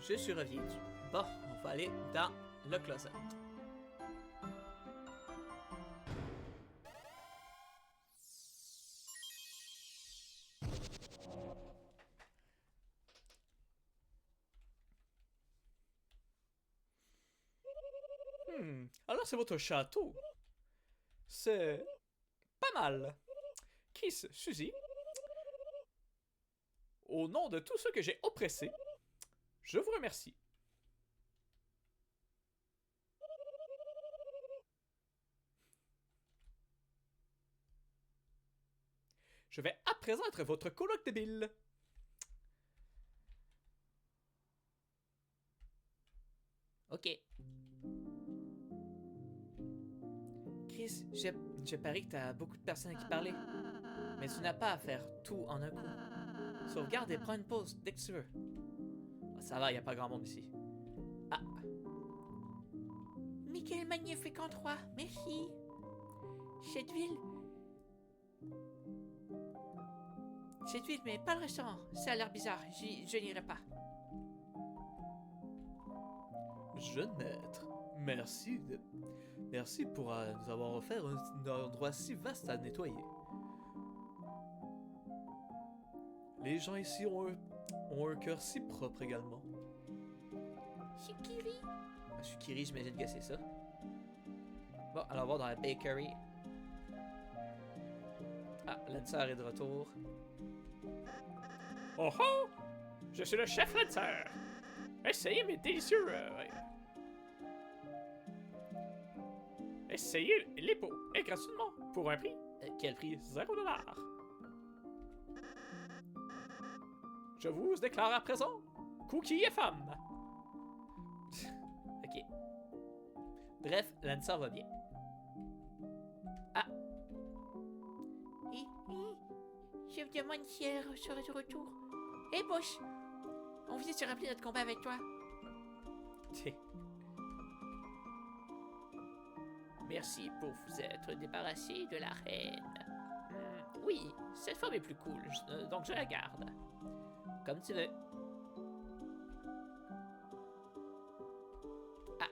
A: Je suis revenu. Bon, on va aller dans le closet. Alors c'est votre château. C'est pas mal. Chris, Suzy, au nom de tous ceux que j'ai oppressés, je vous remercie. Je vais à présent être votre coloc débile. Ok. Chris, je parie que t'as beaucoup de personnes à qui parler. Mais tu n'as pas à faire tout en un coup. Sauvegarde et prends une pause dès que tu veux. Ça va, y a pas grand monde ici. Ah. Mais quel magnifique endroit, merci. Cette ville mais pas le restaurant. Ça a l'air bizarre, je n'irai pas. Jeune maître, merci pour nous avoir offert un endroit si vaste à nettoyer. Les gens ici ont un cœur si propre également. Shikiri? Shikiri, j'imagine que c'est ça. Bon, allons voir dans la bakery. Ah, Lancer est de retour. Oh oh! Je suis le chef Lancer! Essayez mes délicieux... Essayez les pots, et gratuitement, pour un prix. Quel prix? 0$. Je vous déclare à présent, Cookie est femme. Ok. Bref, Lancer va bien. Ah. Je me demande si elle sera de retour. Hé, Bush! On vient se rappeler notre combat avec toi. Merci pour vous être débarrassé de la reine. Oui, cette femme est plus cool, donc je la garde. Comme tu veux. Ah.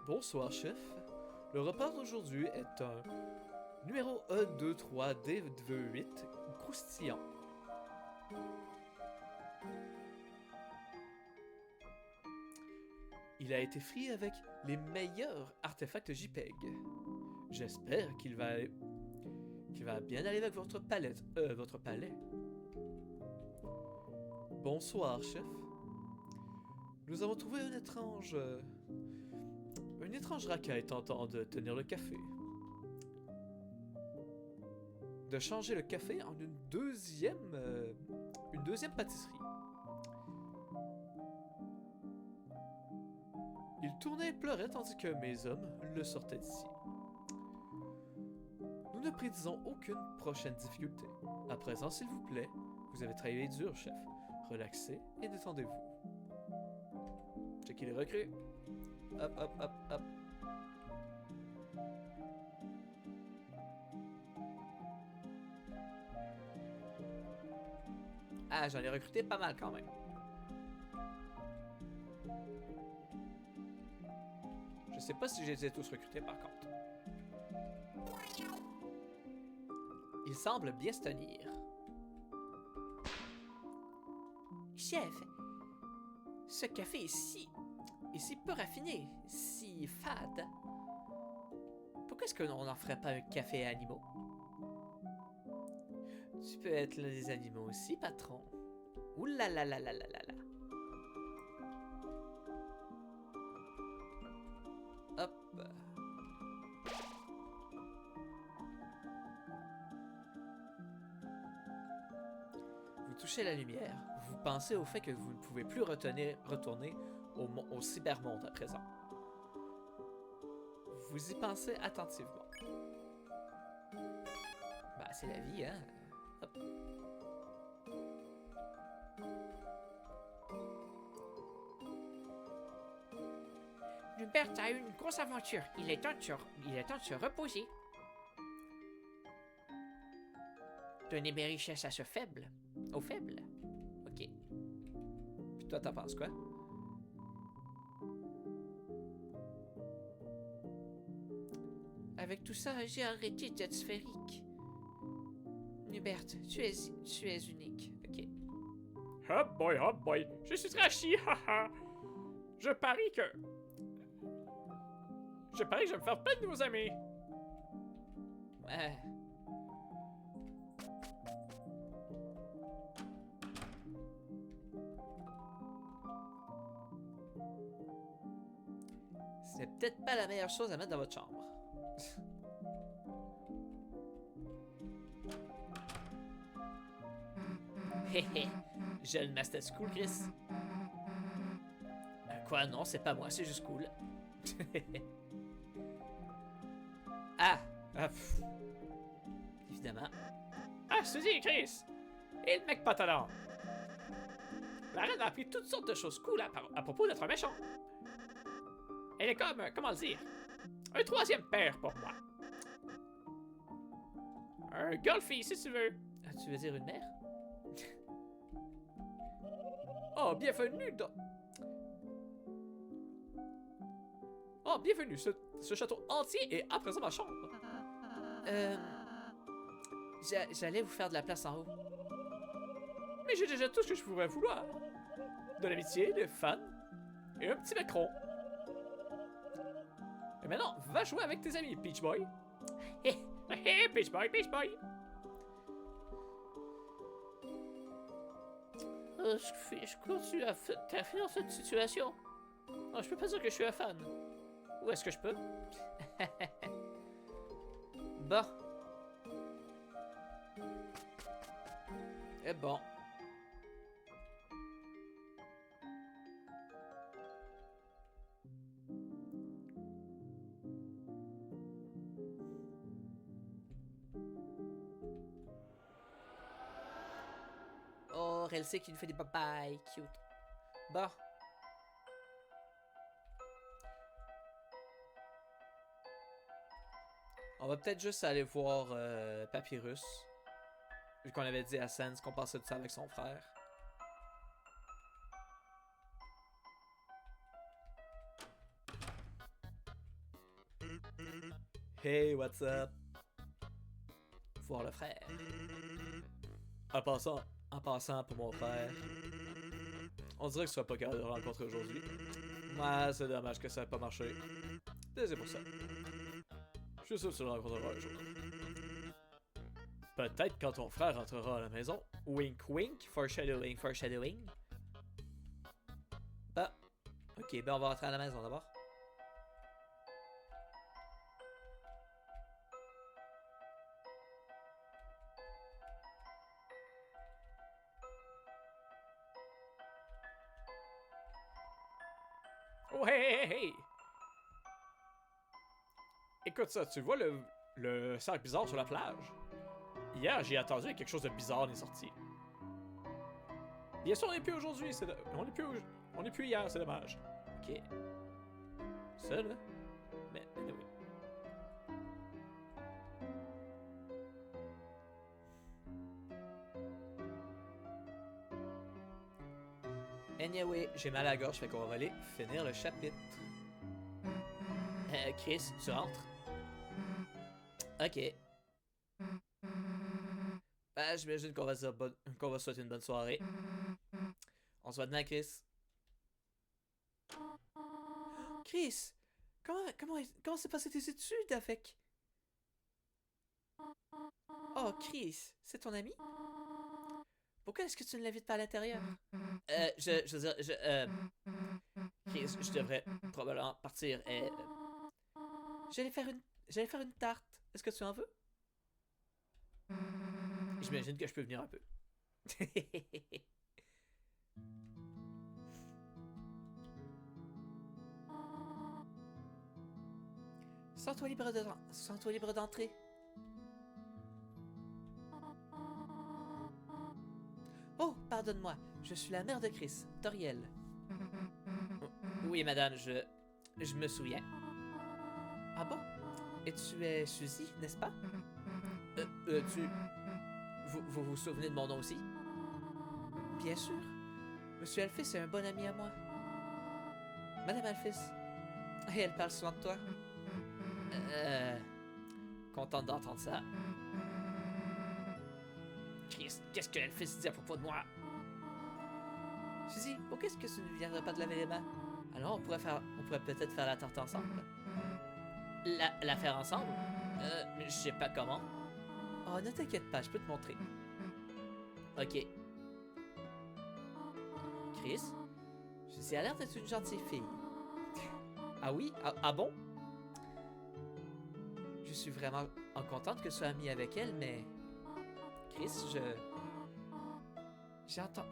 A: Bonsoir, chef. Le repas d'aujourd'hui est un Numéro E23D28, croustillant. Il a été frit avec les meilleurs artefacts JPEG. J'espère qu'il va bien aller avec votre palette. Votre palais. Bonsoir, chef. Nous avons trouvé une étrange racaille tentant de tenir le café. De changer le café en une deuxième pâtisserie. Il tournait et pleurait tandis que mes hommes le sortaient d'ici. Nous ne prédisons aucune prochaine difficulté. À présent, s'il vous plaît, vous avez travaillé dur, chef. Relaxez et détendez-vous. Checkez les recrues. Hop, hop, hop, hop. Ah, j'en ai recruté pas mal quand même. Je sais pas si je les ai tous recrutés par contre. Il semble bien se tenir.
C: Chef, ce café est si peu raffiné, si fade. Pourquoi est-ce qu'on n'en ferait pas un café à animaux?
A: Tu peux être l'un des animaux aussi, patron.
C: Ouh là là là là là là là.
A: Hop. Vous touchez la lumière. Vous pensez au fait que vous ne pouvez plus retourner au cybermonde à présent. Vous y pensez attentivement. Bah, c'est la vie, hein? Hop.
C: Hubert a eu une grosse aventure. Il est temps de se reposer. Donner mes richesses à ce faible. Au faible.
A: Ok. Puis toi, t'en penses quoi?
C: Avec tout ça, j'ai arrêté d'être sphérique. Hubert, tu es unique. Ok.
D: Hop boy, je suis trashy, haha. Je parie que je vais me faire plein de nouveaux amis.
A: Ouais. C'est peut-être pas la meilleure chose à mettre dans votre chambre.
C: Hé hé, j'ai le master school, Chris.
A: Quoi, non, c'est pas moi, c'est juste cool. Ah! Évidemment.
D: Ah, Suzy, Chris! Et le mec pantalon! La reine a appris toutes sortes de choses cool à propos d'être un méchant. Elle est comme, comment le dire, un troisième père pour moi. Un golfie, si tu veux.
A: Ah, tu veux dire une mère?
D: Oh, bienvenue dans... Oh, bienvenue, ce château entier est à présent ma chambre.
A: J'allais vous faire de la place en haut.
D: Mais j'ai déjà tout ce que je pourrais vouloir. De l'amitié, des fans, et un petit macron. Et maintenant, va jouer avec tes amis, Peach Boy. Hé, hé, Peach Boy, Peach Boy.
C: Je continue à taffer dans cette situation. Non, je peux pas dire que je suis un fan. Ou est-ce que je peux?
A: Bon. Et bon. Oh, elle sait qu'il nous fait des papayes, cute. Bon. On va peut-être juste aller voir Papyrus. Vu qu'on avait dit à Sans qu'on passait de ça avec son frère. Hey, what's up?
C: voir le frère. En passant pour mon frère, on dirait que tu seras pas capable de le rencontrer aujourd'hui. Ouais, c'est dommage que ça ait pas marché. C'est pour ça. Je suis sûr que tu le rencontreras un jour. Peut-être quand ton frère rentrera à la maison. Wink wink, foreshadowing, foreshadowing. Bah, ok, ben on va rentrer à la maison d'abord.
D: Oh, hey, hey, hey, hey! Écoute ça, tu vois le sac bizarre sur la plage? Hier, j'ai attendu et quelque chose de bizarre n'est sorti. Bien sûr, on n'est plus aujourd'hui, on n'est plus hier, c'est dommage.
C: Ok. Ça là. Mais oui. Anyway, j'ai mal à la gorge, fait qu'on va aller finir le chapitre. Chris, tu rentres? Ok. Ben, j'imagine qu'on va se dire qu'on va souhaiter une bonne soirée. On se voit demain, Chris. Chris! Comment s'est passé tes études avec? Oh, Chris, c'est ton ami? Pourquoi est-ce que tu ne l'invites pas à l'intérieur? Je veux dire, Chris, je devrais probablement partir. J'allais faire une tarte. Est-ce que tu en veux? J'imagine que je peux venir un peu. Sens-toi libre d'entrer. Oh, pardonne-moi, je suis la mère de Chris, Toriel. Oui, madame, je me souviens. Ah bon? Et tu es Suzy, n'est-ce pas? Vous vous souvenez de mon nom aussi? Bien sûr. Monsieur Alphys est un bon ami à moi. Madame Alphys. Et elle parle souvent de toi. Contente d'entendre ça.
D: Chris, qu'est-ce que Alphys dit à propos de moi?
C: Suzy, pourquoi est-ce que tu ne viendrais pas de laver les mains? Alors on pourrait peut-être faire la tarte ensemble. La faire ensemble? Je sais pas comment. Oh, ne t'inquiète pas, je peux te montrer. Ok. Chris, Suzy a l'air d'être une gentille fille. Ah oui? Ah bon? Je suis vraiment contente que tu sois amie avec elle, mais... Chris,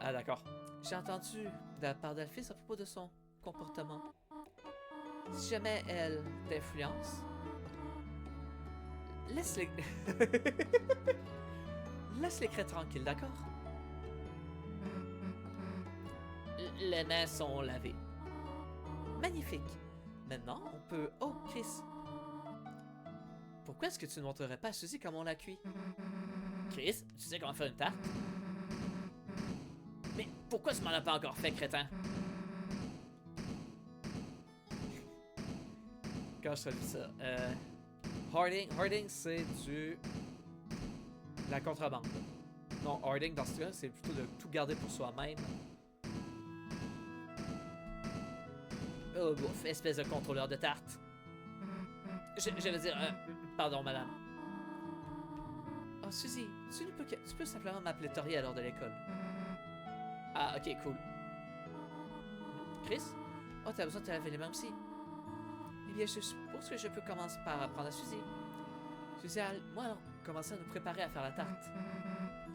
C: Ah d'accord. J'ai entendu de la part d'Alphys à propos de son comportement. Si jamais elle t'influence, laisse-les... Laisse les crêtes tranquilles, d'accord? Les mains sont lavées. Magnifique. Maintenant, on peut... Oh, Chris. Pourquoi est-ce que tu ne montrerais pas à Suzy comment on la cuit? Chris, tu sais comment faire une tarte? Mais pourquoi tu m'en as pas encore fait, crétin? Quand je te dis ça, Hoarding, c'est la contrebande. Non, hoarding, dans ce cas, c'est plutôt de tout garder pour soi-même. Oh, bouf, espèce de contrôleur de tarte. Je veux dire, pardon, madame. Oh, Suzy, tu peux simplement m'appeler Tori lors de l'école. Ah, ok, cool. Chris? Oh, t'as besoin de te laver les mains aussi? Eh bien, je suppose que je peux commencer par apprendre à Suzy. Suzy, moi, alors, commencer à nous préparer à faire la tarte.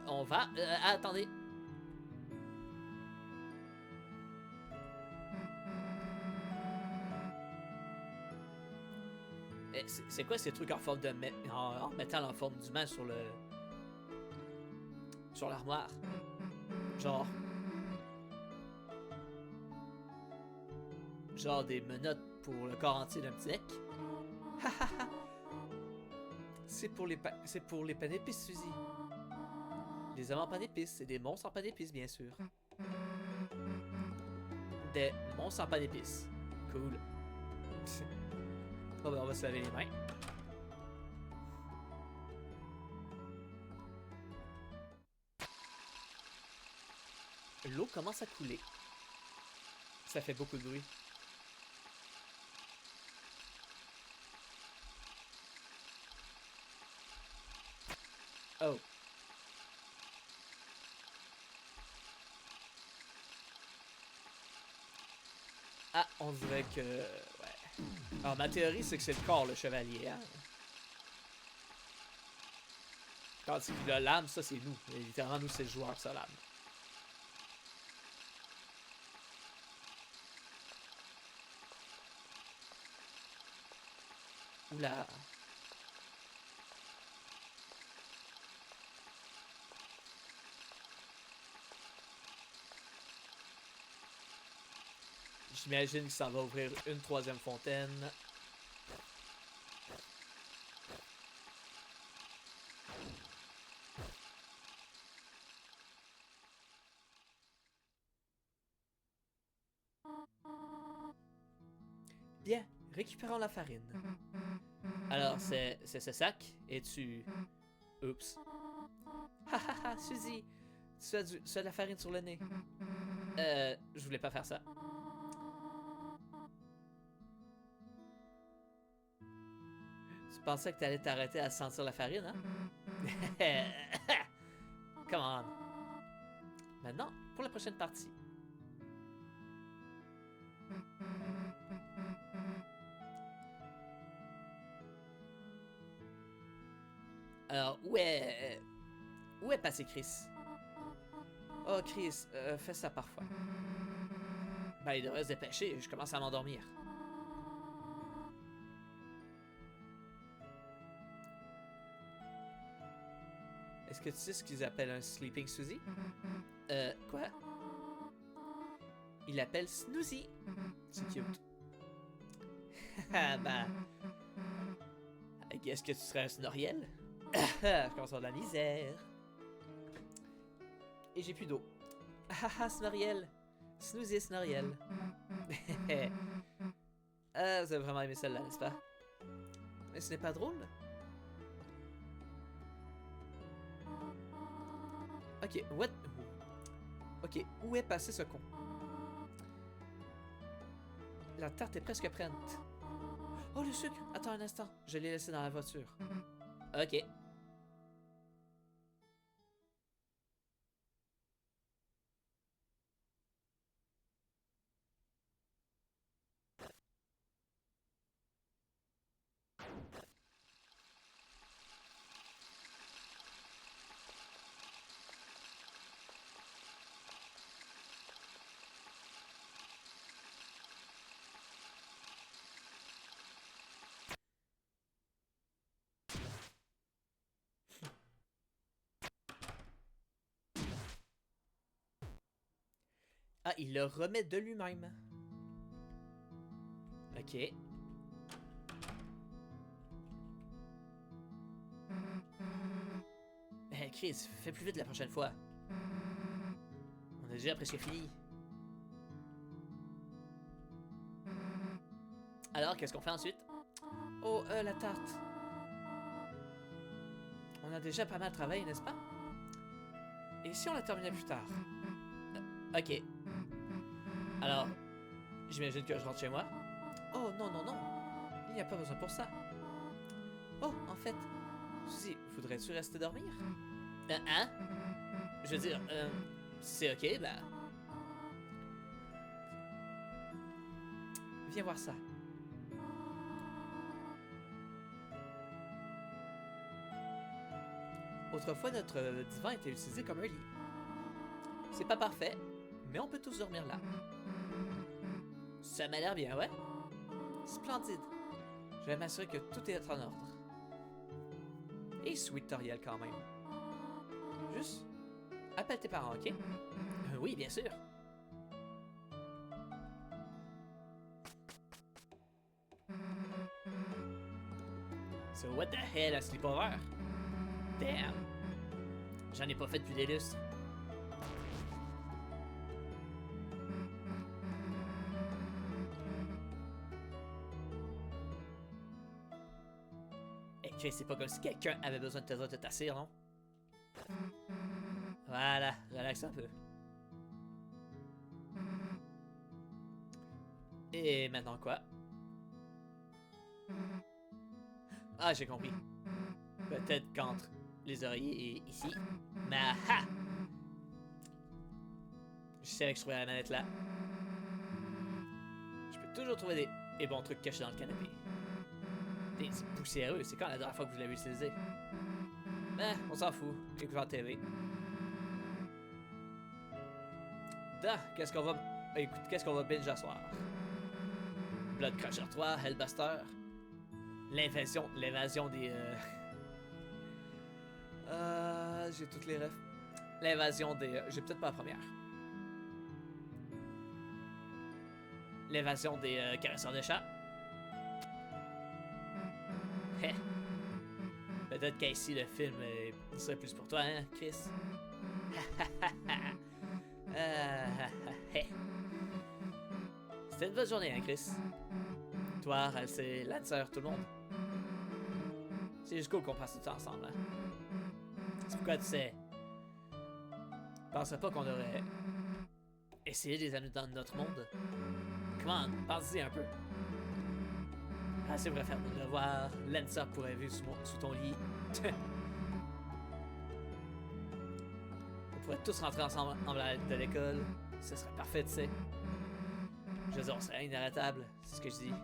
C: On va... attendez. C'est quoi ces trucs en forme de... en métal en forme d'humain sur le... sur l'armoire? Genre des menottes pour le corps entier d'un petit mec? C'est pour les pains d'épices, Suzy. Des hommes en pain d'épices et des monstres en pain d'épices, bien sûr. Des monstres en pain d'épices. Cool. Bon, ben, on va se laver les mains. l'eau commence à couler. Ça fait beaucoup de bruit. Oh. Ah, on dirait que... Ouais. Alors, ma théorie, c'est que c'est le corps, le chevalier, hein. Tandis que la lame, ça, c'est nous. Et littéralement, nous, c'est le joueur, ça, lame. Oula. J'imagine que ça va ouvrir une troisième fontaine. Bien, récupérons la farine. Alors, c'est ce sac, et tu... Oups. Ha ha ha, Suzy! Tu as de la farine sur le nez. Je voulais pas faire ça. Tu pensais que t'allais t'arrêter à sentir la farine, hein? Come on. Maintenant, pour la prochaine partie. Alors, où est passé Chris? Oh, Chris, fais ça parfois. Ben, il devrait se dépêcher, je commence à m'endormir. Est-ce que tu sais ce qu'ils appellent un Sleeping Suzy? Quoi? Il l'appelle Snoozy. C'est cute. Ben... Est-ce que tu serais un Snoriel? Je commence à avoir de la misère. Et j'ai plus d'eau. Haha, Snoriel. Snoozy Snoriel. Ah, vous avez vraiment aimé celle-là, n'est-ce pas? Mais ce n'est pas drôle? Ok, what? Ok, où est passé ce con? La tarte est presque prête. Oh, le sucre! Attends un instant, je l'ai laissé dans la voiture. Ok. Ah, il le remet de lui-même. Ok. Chris, fais plus vite la prochaine fois. On a déjà presque fini. Alors, qu'est-ce qu'on fait ensuite? Oh, la tarte. On a déjà pas mal travaillé, n'est-ce pas? Et si on la terminait plus tard? Ok. Alors, j'imagine que je rentre chez moi. Oh, non, non, non. Il n'y a pas besoin pour ça. Oh, en fait, Suzy, voudrais-tu rester dormir? Hein? Je veux dire, c'est ok, bah... Viens voir ça. Autrefois, notre divan était utilisé comme un lit. C'est pas parfait, mais on peut tous dormir là. Ça m'a l'air bien, ouais? Splendide. Je vais m'assurer que tout est en ordre. Et sweet Toriel quand même. Juste, appelle tes parents, ok? Oui, bien sûr. So what the hell, un sleepover? Damn! J'en ai pas fait depuis des lustres. Hey, c'est pas comme si quelqu'un avait besoin de te tasser, non? Voilà, relax un peu. Et maintenant quoi? Ah, j'ai compris. Peut-être qu'entre les oreillers et ici. Mais ah! Je savais que je trouvais la manette là. Je peux toujours trouver des bons trucs cachés dans le canapé. C'est poussiéreux, c'est quand la dernière fois que vous l'avez utilisé? Mais on s'en fout, écoute en TV. Da, qu'est-ce qu'on va... Écoute, qu'est-ce qu'on va binge à soir? Blood Crusher 3, Hellbuster. L'évasion des... j'ai toutes les refs. L'invasion des... j'ai peut-être pas la première. L'évasion des caresseurs de chats. Heh. Peut-être qu'ici le film serait plus pour toi, hein, Chris? C'était une bonne journée, hein, Chris? Toi, Halsey, Lancer, tout le monde. C'est juste cool qu'on passe tout ça ensemble, hein? C'est pourquoi, tu sais... Je penserais pas qu'on aurait... essayé de les amener dans notre monde. Comment? Pense-y un peu. Halsey pourrait faire nos devoirs, Lancer pourrait vivre sous ton lit. On pourrait tous rentrer ensemble en de l'école. Ce serait parfait, tu sais. Je veux dire, on serait inarrêtable, c'est ce que je dis.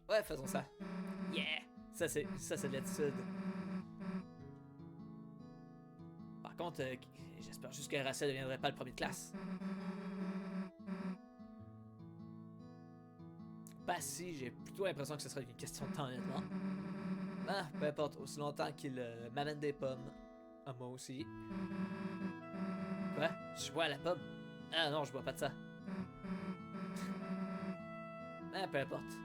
C: Ouais, faisons ça. Yeah! Ça, c'est de l'attitude. Par contre, j'espère juste que Rachel ne deviendrait pas le premier de classe. Pas si, j'ai plutôt l'impression que ce serait une question de temps, honnêtement. Ah, peu importe, aussi longtemps qu'il m'amène des pommes. Ah, moi aussi. Quoi? Je bois à la pomme? Ah non, je bois pas de ça. Ah, peu importe.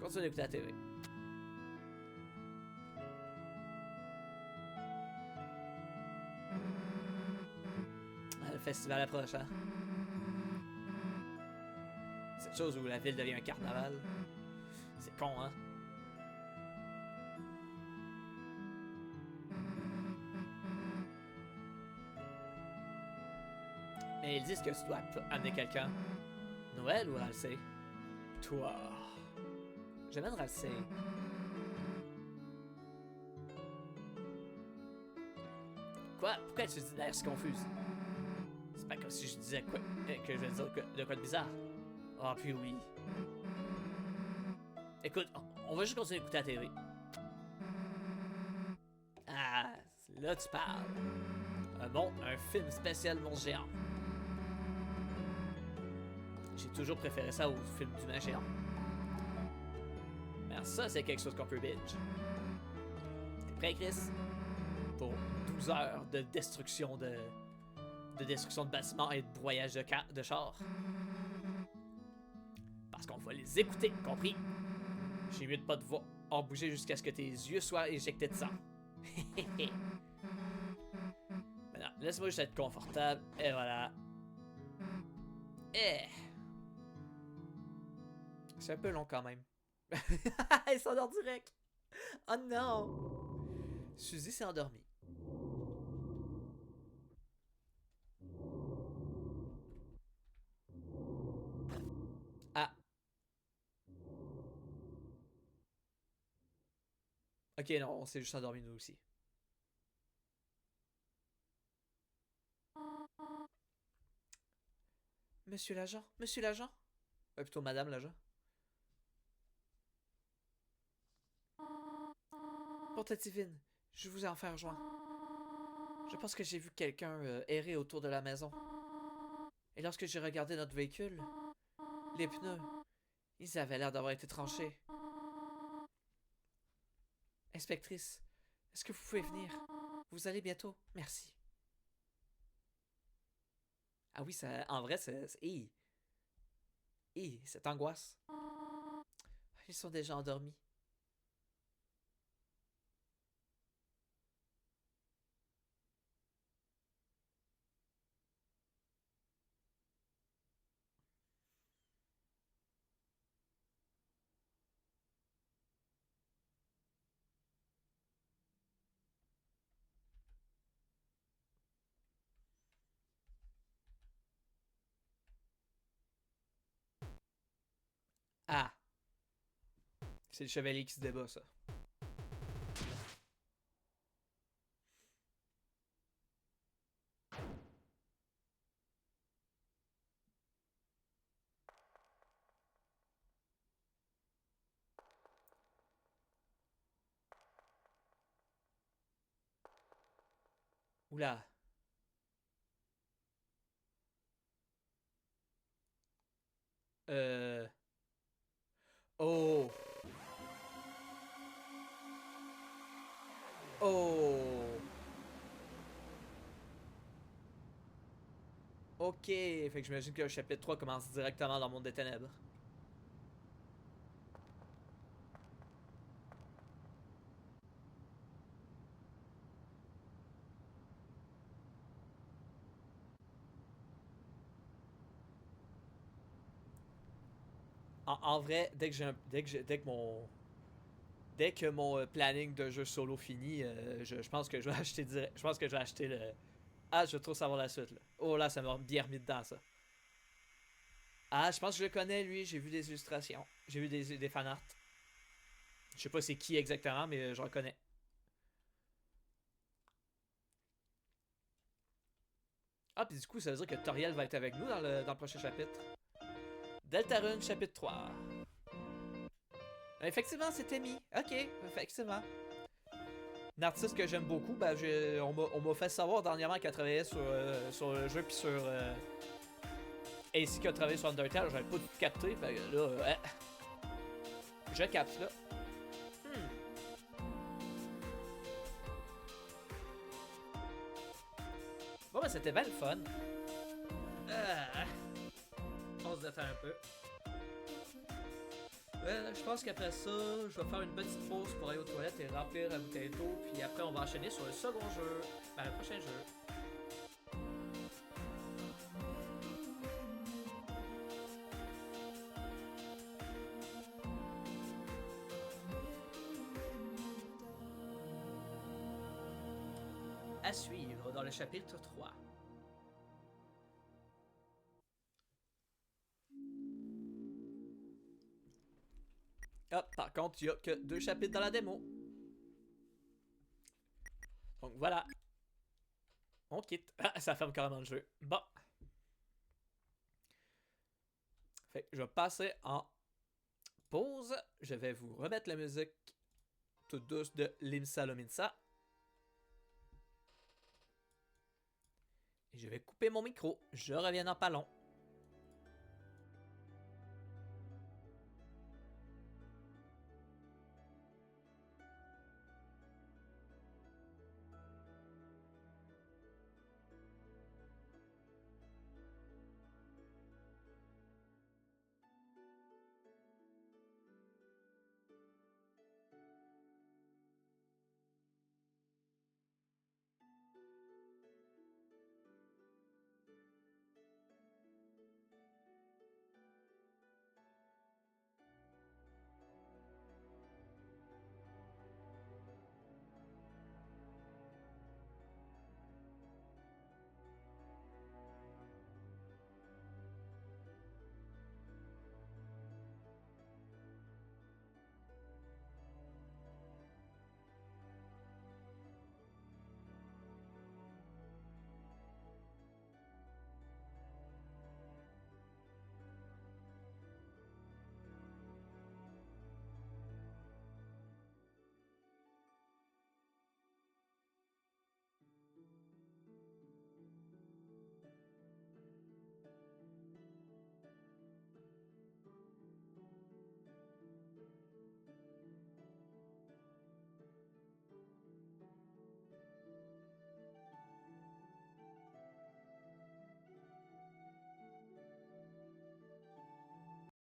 C: Continue d'écouter la TV. Le festival approche, hein? Cette chose où la ville devient un carnaval. C'est con, hein? Mais ils disent que tu dois amener quelqu'un. Noël ou Halsey? Toi. J'amène Halsey. Quoi? Pourquoi tu dis d'ailleurs si confuse? C'est pas comme si je disais quoi, que je vais dire de quoi de bizarre. Ah, puis oui. Écoute, on va juste continuer d'écouter la TV. Ah, là tu parles. Un film spécial monstre géant. J'ai toujours préféré ça au film d'humain géant. Mais ça, c'est quelque chose qu'on peut binge. T'es prêt, Chris? Pour 12 heures de destruction de bâtiments et de broyage de chars. Parce qu'on va les écouter, compris? J'ai mieux de pas te voir en bouger jusqu'à ce que tes yeux soient éjectés de sang. Maintenant, laisse-moi juste être confortable, et voilà. C'est un peu long quand même. Il s'endort direct. Oh non! Suzy s'est endormie. Ah. Ok, non, on s'est juste endormi nous aussi. Monsieur l'agent? Monsieur l'agent? Plutôt madame l'agent. Bonté divine, je vous ai enfin rejoint. Je pense que j'ai vu quelqu'un errer autour de la maison. Et lorsque j'ai regardé notre véhicule, les pneus, ils avaient l'air d'avoir été tranchés. Inspectrice, est-ce que vous pouvez venir? Vous allez bientôt? Merci. Ah oui, ça, en vrai, cette angoisse. Ils sont déjà endormis.
A: Ah. C'est le chevalier qui se débat, ça. Oula. Oh. Oh. Ok. Fait que j'imagine que le chapitre 3 commence directement dans le monde des ténèbres. En vrai, dès que j'ai dès que mon planning de jeu solo finit, je pense que je vais acheter je pense que je vais acheter le. Ah, je veux trop savoir la suite là. Oh là, ça m'a bien remis dedans ça. Ah, je pense que je le connais lui, j'ai vu des illustrations. J'ai vu des fanarts. Je sais pas c'est qui exactement, mais je le connais. Ah, puis du coup, ça veut dire que Toriel va être avec nous dans le prochain chapitre. Deltarune, chapitre 3. Effectivement, c'est Amy. Ok, effectivement. Une artiste que j'aime beaucoup, ben, on m'a fait savoir dernièrement qu'elle travaillait sur le jeu puis sur. Ainsi qu'elle travaillé sur Undertale, j'avais pas tout capté, fait que là, je capte là. Hmm. Bon, ben c'était bien le fun. On se détend un peu. Je pense qu'après ça, je vais faire une petite pause pour aller aux toilettes et remplir la bouteille d'eau. Puis après, on va enchaîner sur le second jeu. Ben, le prochain jeu. À suivre dans le chapitre 3. Ah, par contre, il n'y a que 2 chapitres dans la démo. Donc voilà. On quitte. Ah, ça ferme carrément le jeu. Bon. Fait que je vais passer en pause. Je vais vous remettre la musique toute douce de Limsa Lominsa. Et je vais couper mon micro. Je reviens dans pas long.